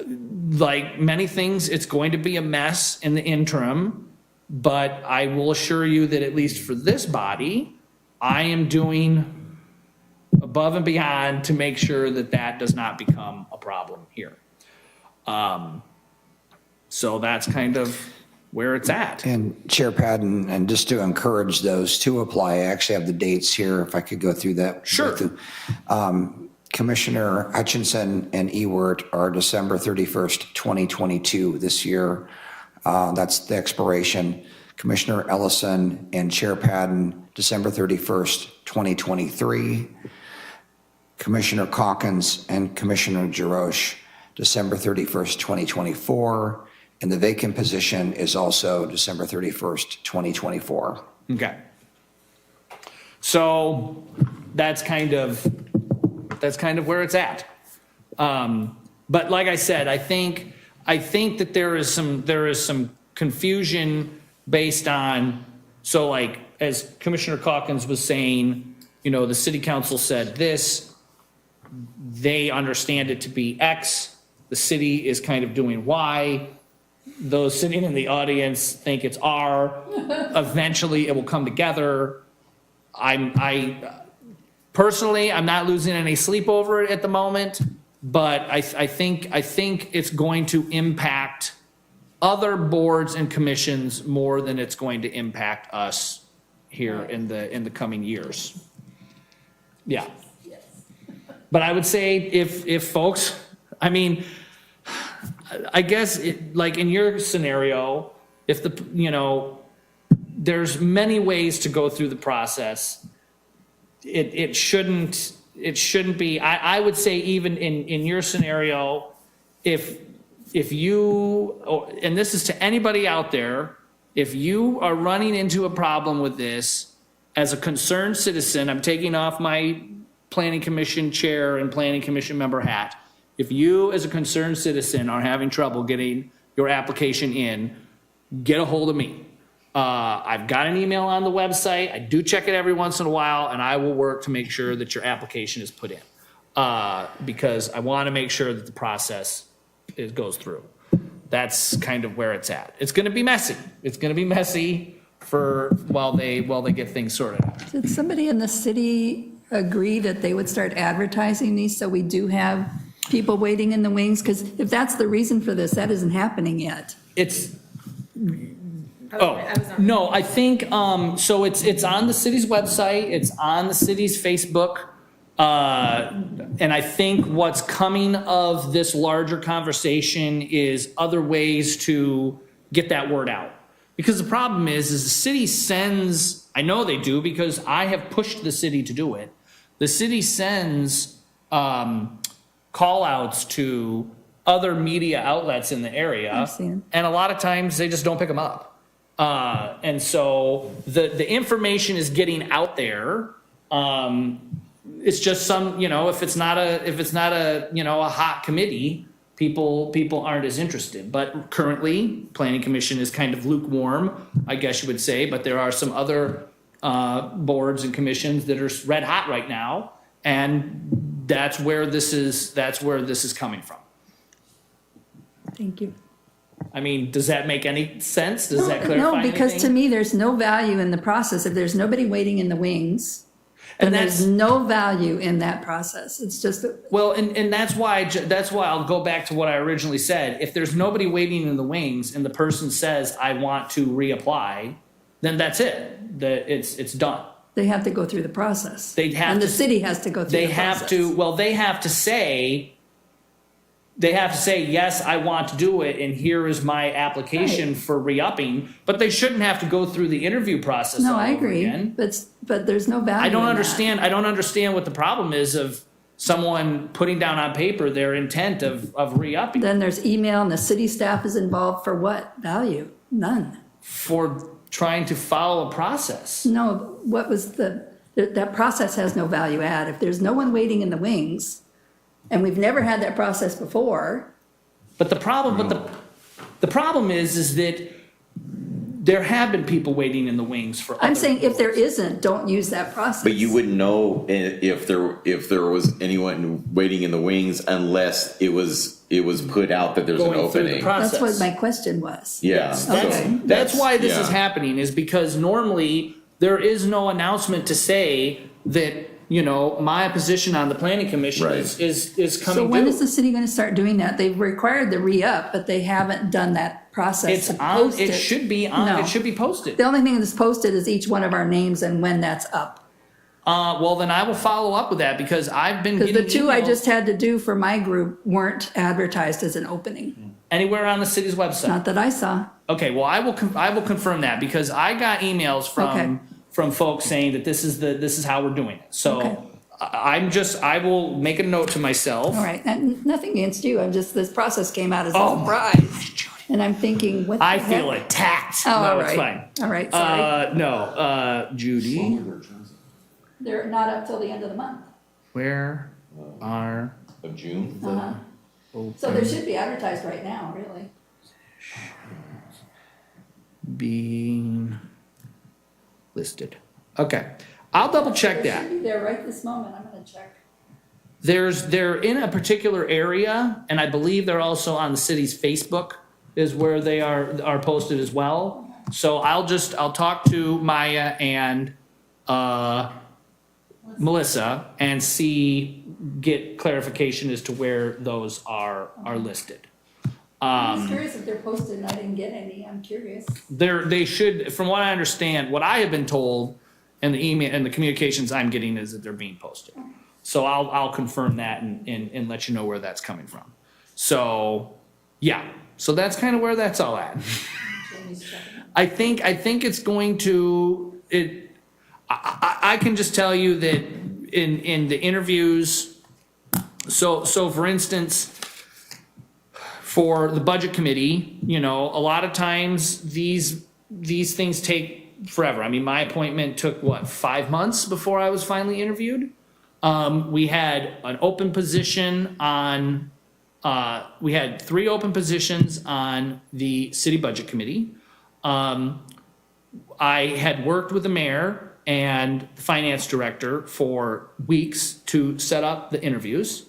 Like many things, it's going to be a mess in the interim, but I will assure you that at least for this body, I am doing above and beyond to make sure that does not become a problem here. So that's kind of where it's at. And Chair Padden, and just to encourage those to apply, I actually have the dates here, if I could go through that. Sure. Commissioner Hutchinson and Ewert are December 31st, 2022 this year. That's the expiration. Commissioner Ellison and Chair Padden, December 31st, 2023. Commissioner Calkins and Commissioner Jarosh, December 31st, 2024. And the vacant position is also December 31st, 2024. Okay. So that's kind of where it's at. But like I said, I think that there is some confusion based on, so like as Commissioner Calkins was saying, the city council said this, they understand it to be X, the city is kind of doing Y, those sitting in the audience think it's R, eventually it will come together. Personally, I'm not losing any sleep over it at the moment, but I think it's going to impact other boards and commissions more than it's going to impact us here in the coming years. Yeah. But I would say if folks, I mean, I guess like in your scenario, if there's many ways to go through the process. It shouldn't, it shouldn't be, I would say even in your scenario, if you, and this is to anybody out there, if you are running into a problem with this, as a concerned citizen, I'm taking off my planning commission chair and planning commission member hat. If you, as a concerned citizen, are having trouble getting your application in, get a hold of me. I've got an email on the website. I do check it every once in a while, and I will work to make sure that your application is put in. Because I want to make sure that the process goes through. That's kind of where it's at. It's going to be messy. It's going to be messy while they get things sorted out. Did somebody in the city agree that they would start advertising these so we do have people waiting in the wings? Because if that's the reason for this, that isn't happening yet. It's, no, I think, so it's on the city's website, it's on the city's Facebook. And I think what's coming of this larger conversation is other ways to get that word out. Because the problem is the city sends, I know they do because I have pushed the city to do it. The city sends call outs to other media outlets in the area. I've seen. And a lot of times they just don't pick them up. And so the information is getting out there. It's just some, if it's not a hot committee, people aren't as interested. But currently, Planning Commission is kind of lukewarm, I guess you would say. But there are some other boards and commissions that are red hot right now, and that's where this is coming from. Thank you. I mean, does that make any sense? Does that clarify No, because anything? to me, there's no value in the process. If there's nobody waiting in the wings, then And there's no value in that process. It's just, Well, and that's why I'll go back to what I originally said. If there's nobody waiting in the wings and the person says, I want to reapply, then that's it. It's done. they have to go through the process. They'd have And the to- city has to go through They the have process. to, well, they have to say, yes, I want to do it, and here is my application Right. for re-upping, but they shouldn't have to go through the interview process No, all I over agree, again. but there's no value I don't in that. understand what the problem is of someone putting down on paper their intent of re-upping Then there's email and the city staff is involved for what? Value? None. for trying to follow a process. No, what was that process has no value add. If there's no one waiting in the wings, and we've never had that process before, But the problem is that there have been people waiting in the wings for I'm other saying if there boards. isn't, don't use that process. But you wouldn't know if there was anyone waiting in the wings unless it was put out that there's an Going through the opening. process. That's what my question was. Yeah. Okay. That's why this is yeah. happening, is because normally there is no announcement to say that, my position on the planning commission Right. is So coming when due. is the city gonna start doing that? They've required the re-up, but they haven't done that process It's to on, post it should be on, No. it should be posted. The only thing that's posted is each one of our names and when that's up. Well, then I will follow up with that because I've been Because getting the two I emails just had to do for my group weren't advertised as an opening, anywhere on the city's website. not that I saw. Okay, well, I will confirm that because I got emails Okay. from folks saying that this is how we're doing it. So Okay. I will make a note to myself. All right, and nothing against you, I'm just, this process came out as a Oh, surprise. And I'm thinking, what the I heck? feel attacked. Oh, No, all it's right. fine. All right, sorry. No, Judy, They're not up till the end of the month. where are Of June? So they should be advertised right now, really. being listed? Okay, I'll double check They that. should be there right this moment, I'm gonna check. They're in a particular area, and I believe they're also on the city's Facebook is where they are posted as well. So I'll talk to Maya and Melissa and get clarification as to where those are listed. I'm just curious if they're posted and I didn't get any, I'm curious. They should, from what I understand, what I have been told and the email and the communications I'm getting is that they're being posted. So I'll confirm that and let you know where that's coming from. So, yeah, so that's kind of where that's all at. I think it's going to, I can just tell you that in the interviews, so for instance, for the budget committee, a lot of times these things take forever. I mean, my appointment took 5 months before I was finally interviewed. We had an open position on, we had 3 open positions on the city budget committee. I had worked with the mayor and the finance director for weeks to set up the interviews,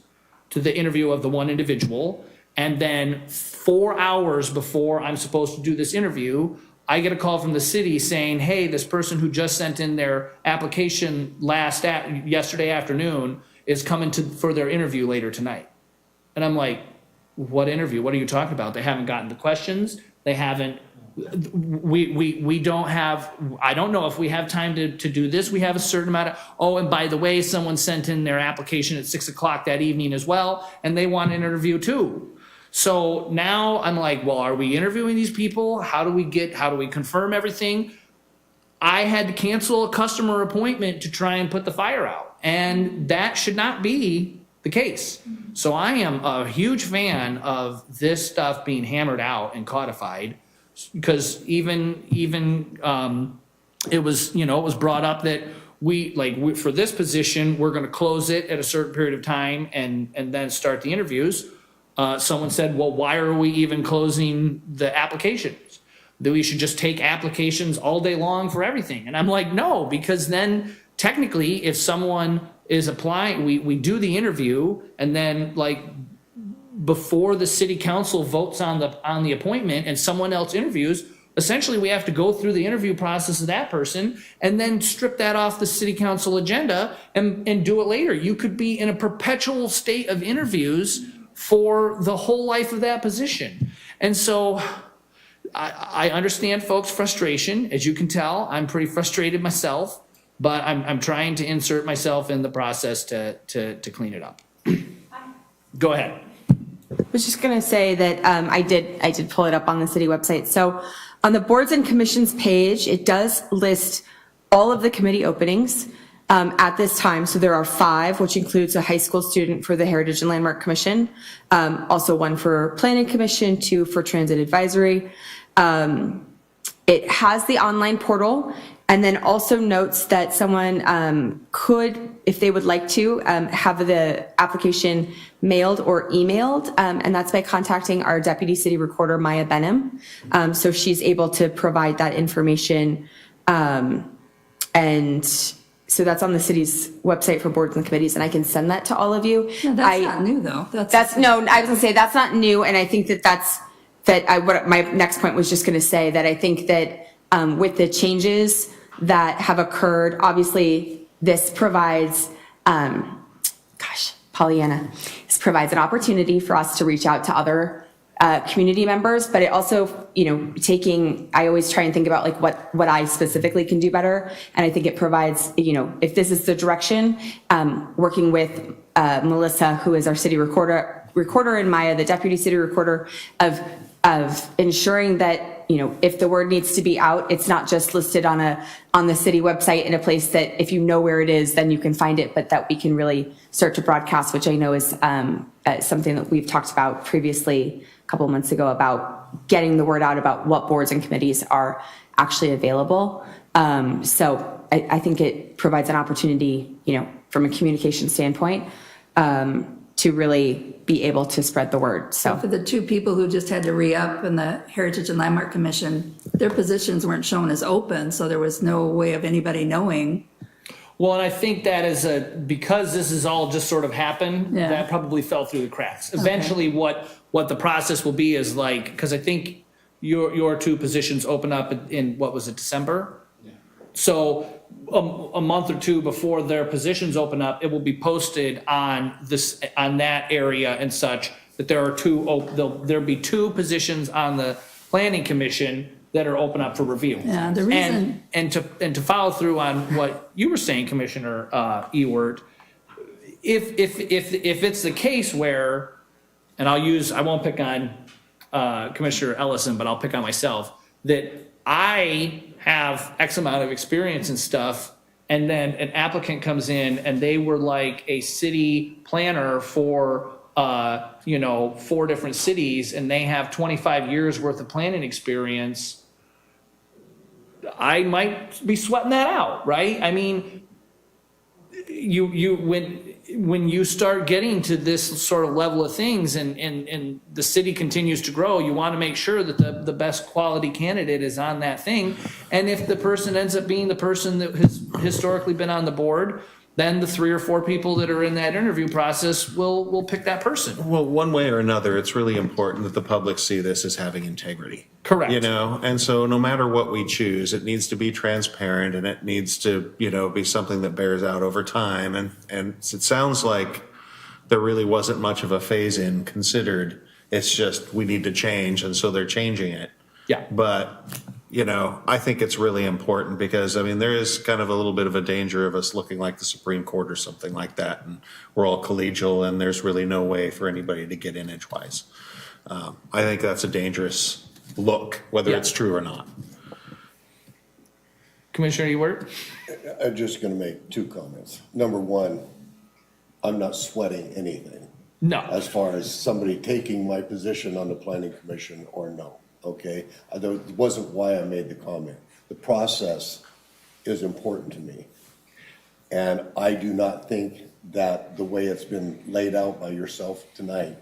to the interview of the one individual. And then 4 hours before I'm supposed to do this interview, I get a call from the city saying, hey, this person who just sent in their application yesterday afternoon is coming for their interview later tonight. And I'm like, what interview? What are you talking about? They haven't gotten the questions. They haven't, we don't have, I don't know if we have time to do this. We have a certain amount of, oh, and by the way, someone sent in their application at 6 o'clock that evening as well, and they want an interview too. So now I'm like, well, are we interviewing these people? How do we confirm everything? I had to cancel a customer appointment to try and put the fire out, and that should not be the case. So I am a huge fan of this stuff being hammered out and codified, because even it was brought up that we for this position, we're going to close it at a certain period of time and then start the interviews. Someone said, well, why are we even closing the applications? That we should just take applications all day long for everything. And I'm like, no, because then technically if someone is applying, we do the interview, and then before the city council votes on the appointment and someone else interviews, essentially we have to go through the interview process of that person and then strip that off the city council agenda and do it later. You could be in a perpetual state of interviews for the whole life of that position. And so I understand folks' frustration. As you can tell, I'm pretty frustrated myself, but I'm trying to insert myself in the process to clean it up. Go ahead. I was just going to say that I did pull it up on the city website. So on the boards and commissions page, it does list all of the committee openings at this time. So there are 5, which includes a high school student for the Heritage and Landmark Commission, also 1 for Planning Commission, 2 for Transit Advisory. It has the online portal, and then also notes that someone could, if they would like to, have the application mailed or emailed, and that's by contacting our Deputy City Recorder, Maya Benham. So she's able to provide that information, and so that's on the city's website for boards and committees, and I can send that to all of you. No, that's not new, though. No, I was gonna say, that's not new, and I think what my next point was just gonna say, that I think that with the changes that have occurred, obviously this provides, Pollyanna, this provides an opportunity for us to reach out to other community members, but it also, I always try and think about what I specifically can do better. And I think it provides, if this is the direction, working with Melissa, who is our city recorder, and Maya, the deputy city recorder, of ensuring that, if the word needs to be out, it's not just listed on the city website in a place that if you know where it is, then you can find it, but that we can really start to broadcast, which I know is something that we've talked about previously a couple of months ago, about getting the word out about what boards and committees are actually available. So I think it provides an opportunity, from a communication standpoint, to really be able to spread the word. So For the 2 people who just had to re-up in the Heritage and Landmark Commission, their positions weren't shown as open, so there was no way of anybody knowing. Well, and I think that is because this has all just sort of happened, Yeah. that probably fell through the cracks. Eventually, what the process will be is because I think your 2 positions open up in, what was it, December? Yeah. So a month or 2 before their positions open up, it will be posted on that area and such, that there are there'll be 2 positions on the Planning Commission that are open up for review. Yeah, the reason. And to follow through on what you were saying, Commissioner Ewert, if it's the case where, and I won't pick on Commissioner Ellison, but I'll pick on myself, that I have X amount of experience and stuff, and then an applicant comes in and they were like a city planner for, 4 different cities, and they have 25 years worth of planning experience, I might be sweating that out, right? I mean, when you start getting to this sort of level of things and the city continues to grow, you want to make sure that the best quality candidate is on that thing. And if the person ends up being the person that has historically been on the board, then the 3 or 4 people that are in that interview process will pick that person. Well, one way or another, it's really important that the public see this as having integrity. Correct. And so no matter what we choose, it needs to be transparent, and it needs to, be something that bears out over time. And it sounds like there really wasn't much of a phase-in considered. It's just, we need to change, and so they're changing it. Yeah. But, I think it's really important because, there is kind of a little bit of a danger of us looking like the Supreme Court or something like that. And we're all collegial, and there's really no way for anybody to get in edgewise. I think that's a dangerous look, whether it's true or not. Commissioner Ewert? I'm just going to make 2 comments. Number one, I'm not sweating anything. No. As far as somebody taking my position on the planning commission or no, okay? That wasn't why I made the comment. The process is important to me. And I do not think that the way it's been laid out by yourself tonight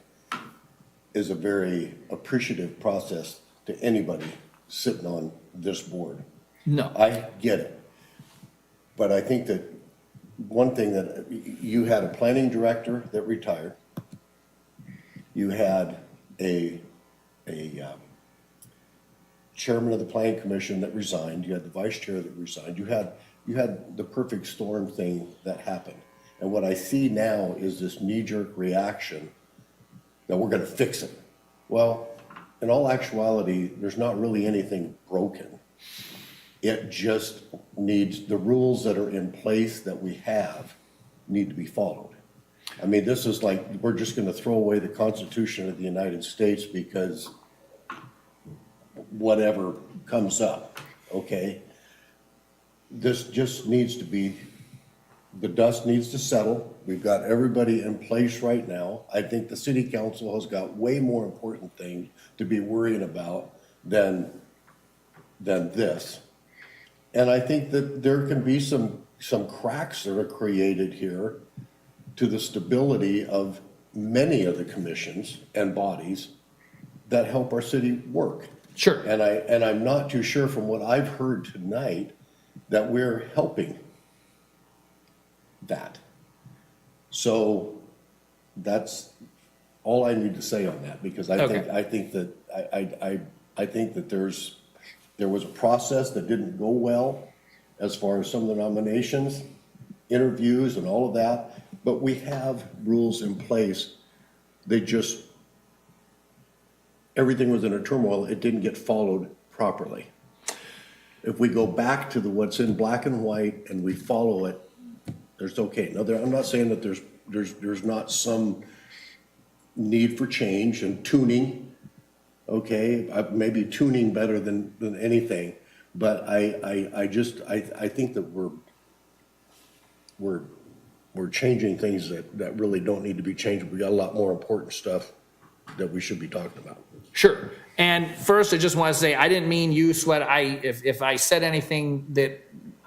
is a very appreciative process to anybody sitting on this board. No. I get it. But I think that one thing that you had a planning director that retired. You had a chairman of the planning commission that resigned. You had the vice chair that resigned. You had the perfect storm thing that happened. And what I see now is this knee-jerk reaction that we're going to fix it. Well, in all actuality, there's not really anything broken. It just needs, the rules that are in place that we have need to be followed. This is like, we're just going to throw away the Constitution of the United States because whatever comes up, okay? This just needs to be, the dust needs to settle. We've got everybody in place right now. I think the city council has got way more important things to be worrying about than this. And I think that there can be some cracks that are created here to the stability of many of the commissions and bodies that help our city work. Sure. And I'm not too sure from what I've heard tonight that we're helping that. So that's all I need to say on that, because I think that there was a process that didn't go well as far as some of the nominations, interviews and all of that, but we have rules in place. They just, everything was in a turmoil. It didn't get followed properly. If we go back to what's in black and white and we follow it, there's okay. Now, I'm not saying that there's not some need for change and tuning, okay? Maybe tuning better than anything, but I think that we're changing things that really don't need to be changed. We got a lot more important stuff that we should be talking about. Sure. And first, I just want to say, I didn't mean you sweat. If I said anything that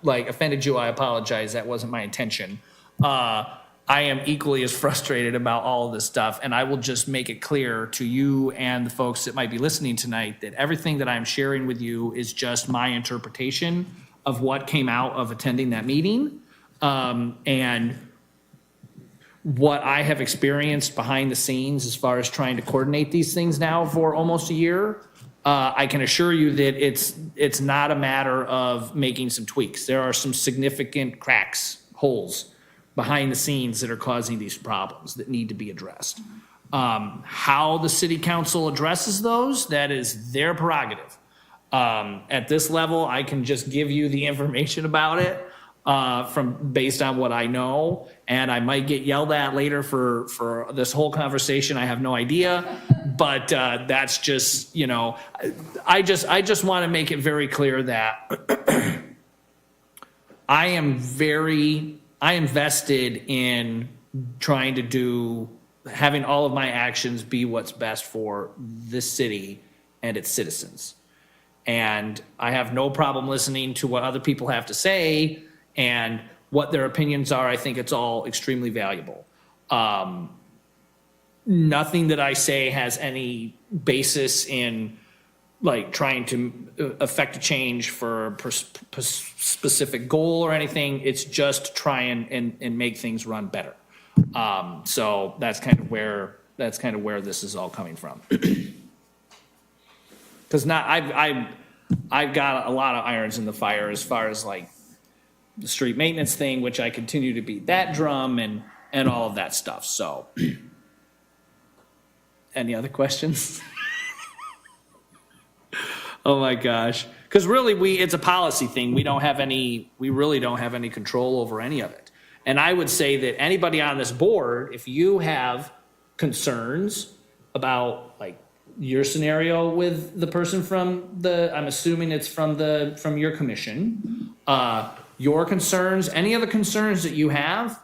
offended you, I apologize. That wasn't my intention. I am equally as frustrated about all of this stuff, and I will just make it clear to you and the folks that might be listening tonight that everything that I'm sharing with you is just my interpretation of what came out of attending that meeting, and what I have experienced behind the scenes as far as trying to coordinate these things now for almost a year. I can assure you that it's not a matter of making some tweaks. There are some significant cracks, holes behind the scenes that are causing these problems that need to be addressed. How the city council addresses those, that is their prerogative. At this level, I can just give you the information about it based on what I know, and I might get yelled at later for this whole conversation. I have no idea, but that's just, I just want to make it very clear that I am vested in trying to having all of my actions be what's best for this city and its citizens. And I have no problem listening to what other people have to say and what their opinions are. I think it's all extremely valuable. Nothing that I say has any basis in like trying to affect a change for a specific goal or anything. It's just to try and make things run better. So that's kind of where this is all coming from. Because I've got a lot of irons in the fire as far as like the street maintenance thing, which I continue to beat that drum and all of that stuff. So, any other questions? Oh my gosh. Because really it's a policy thing. We really don't have any control over any of it. And I would say that anybody on this board, if you have concerns about like your scenario with the person from I'm assuming it's from your commission, your concerns, any other concerns that you have,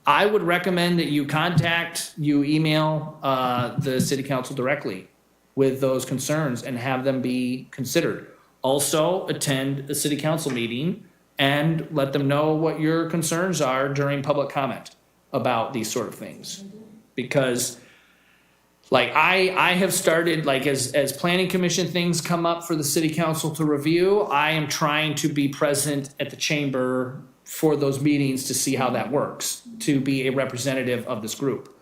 I would recommend that you email the city council directly with those concerns and have them be considered. Also, attend a city council meeting and let them know what your concerns are during public comment about these sort of things. Because like I have started, like as planning commission things come up for the city council to review, I am trying to be present at the chamber for those meetings to see how that works, to be a representative of this group.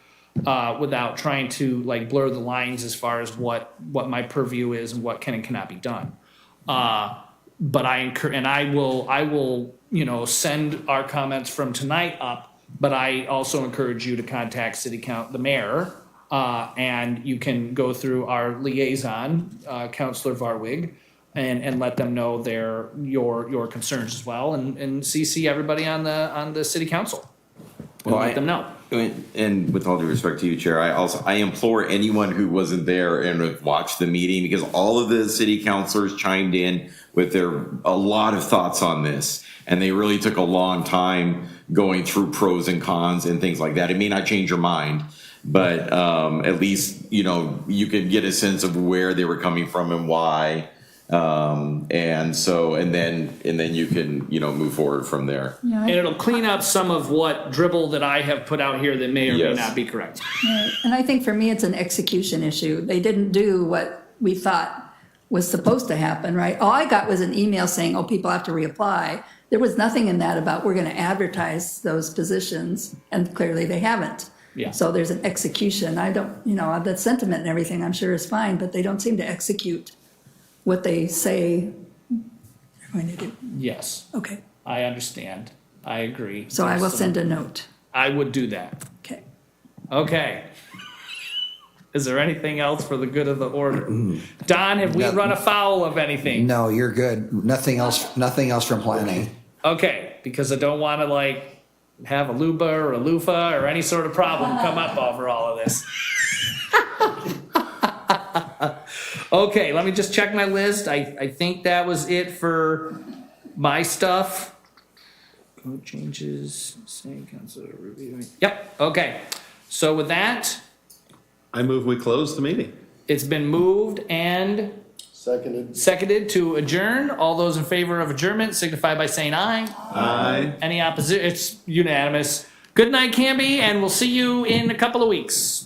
Without trying to like blur the lines as far as what my purview is and what can and cannot be done. But I will, send our comments from tonight up, but I also encourage you to contact the mayor, and you can go through our liaison, Councilor Varwig, and let them know your concerns as well, and CC everybody on the city council. Well, let them know. And with all due respect to you, Chair, I implore anyone who wasn't there and watched the meeting, because all of the city councilors chimed in with a lot of thoughts on this, and they really took a long time going through pros and cons and things like that. It may not change your mind, but at least you can get a sense of where they were coming from and why. And then you can move forward from there. And it'll clean up some of what dribble that I have put out here that may or may not be correct. Right. And I think for me, it's an execution issue. They didn't do what we thought was supposed to happen, right? All I got was an email saying, people have to reapply. There was nothing in that about we're going to advertise those positions, and clearly they haven't. Yeah. So there's an execution. I don't, the sentiment and everything I'm sure is fine, but they don't seem to execute what they say they're going to do. Yes, Okay, I understand. I agree. so I will send a note. I would do that. Okay. Okay. Is there anything else for the good of the order? Don, have we run afoul of anything? No, you're good. Nothing else from planning. Okay, because I don't want to have a luba or a loofah or any sort of problem come up over all of this. Okay, let me just check my list. I think that was it for my stuff. Code changes, saying council reviewing. Yep, okay. So with that, I move we close the meeting. it's been moved and seconded to adjourn. All those in favor of adjournment signify by saying aye. Aye. Any opposition? It's unanimous. Good night, Canby, and we'll see you in a couple of weeks.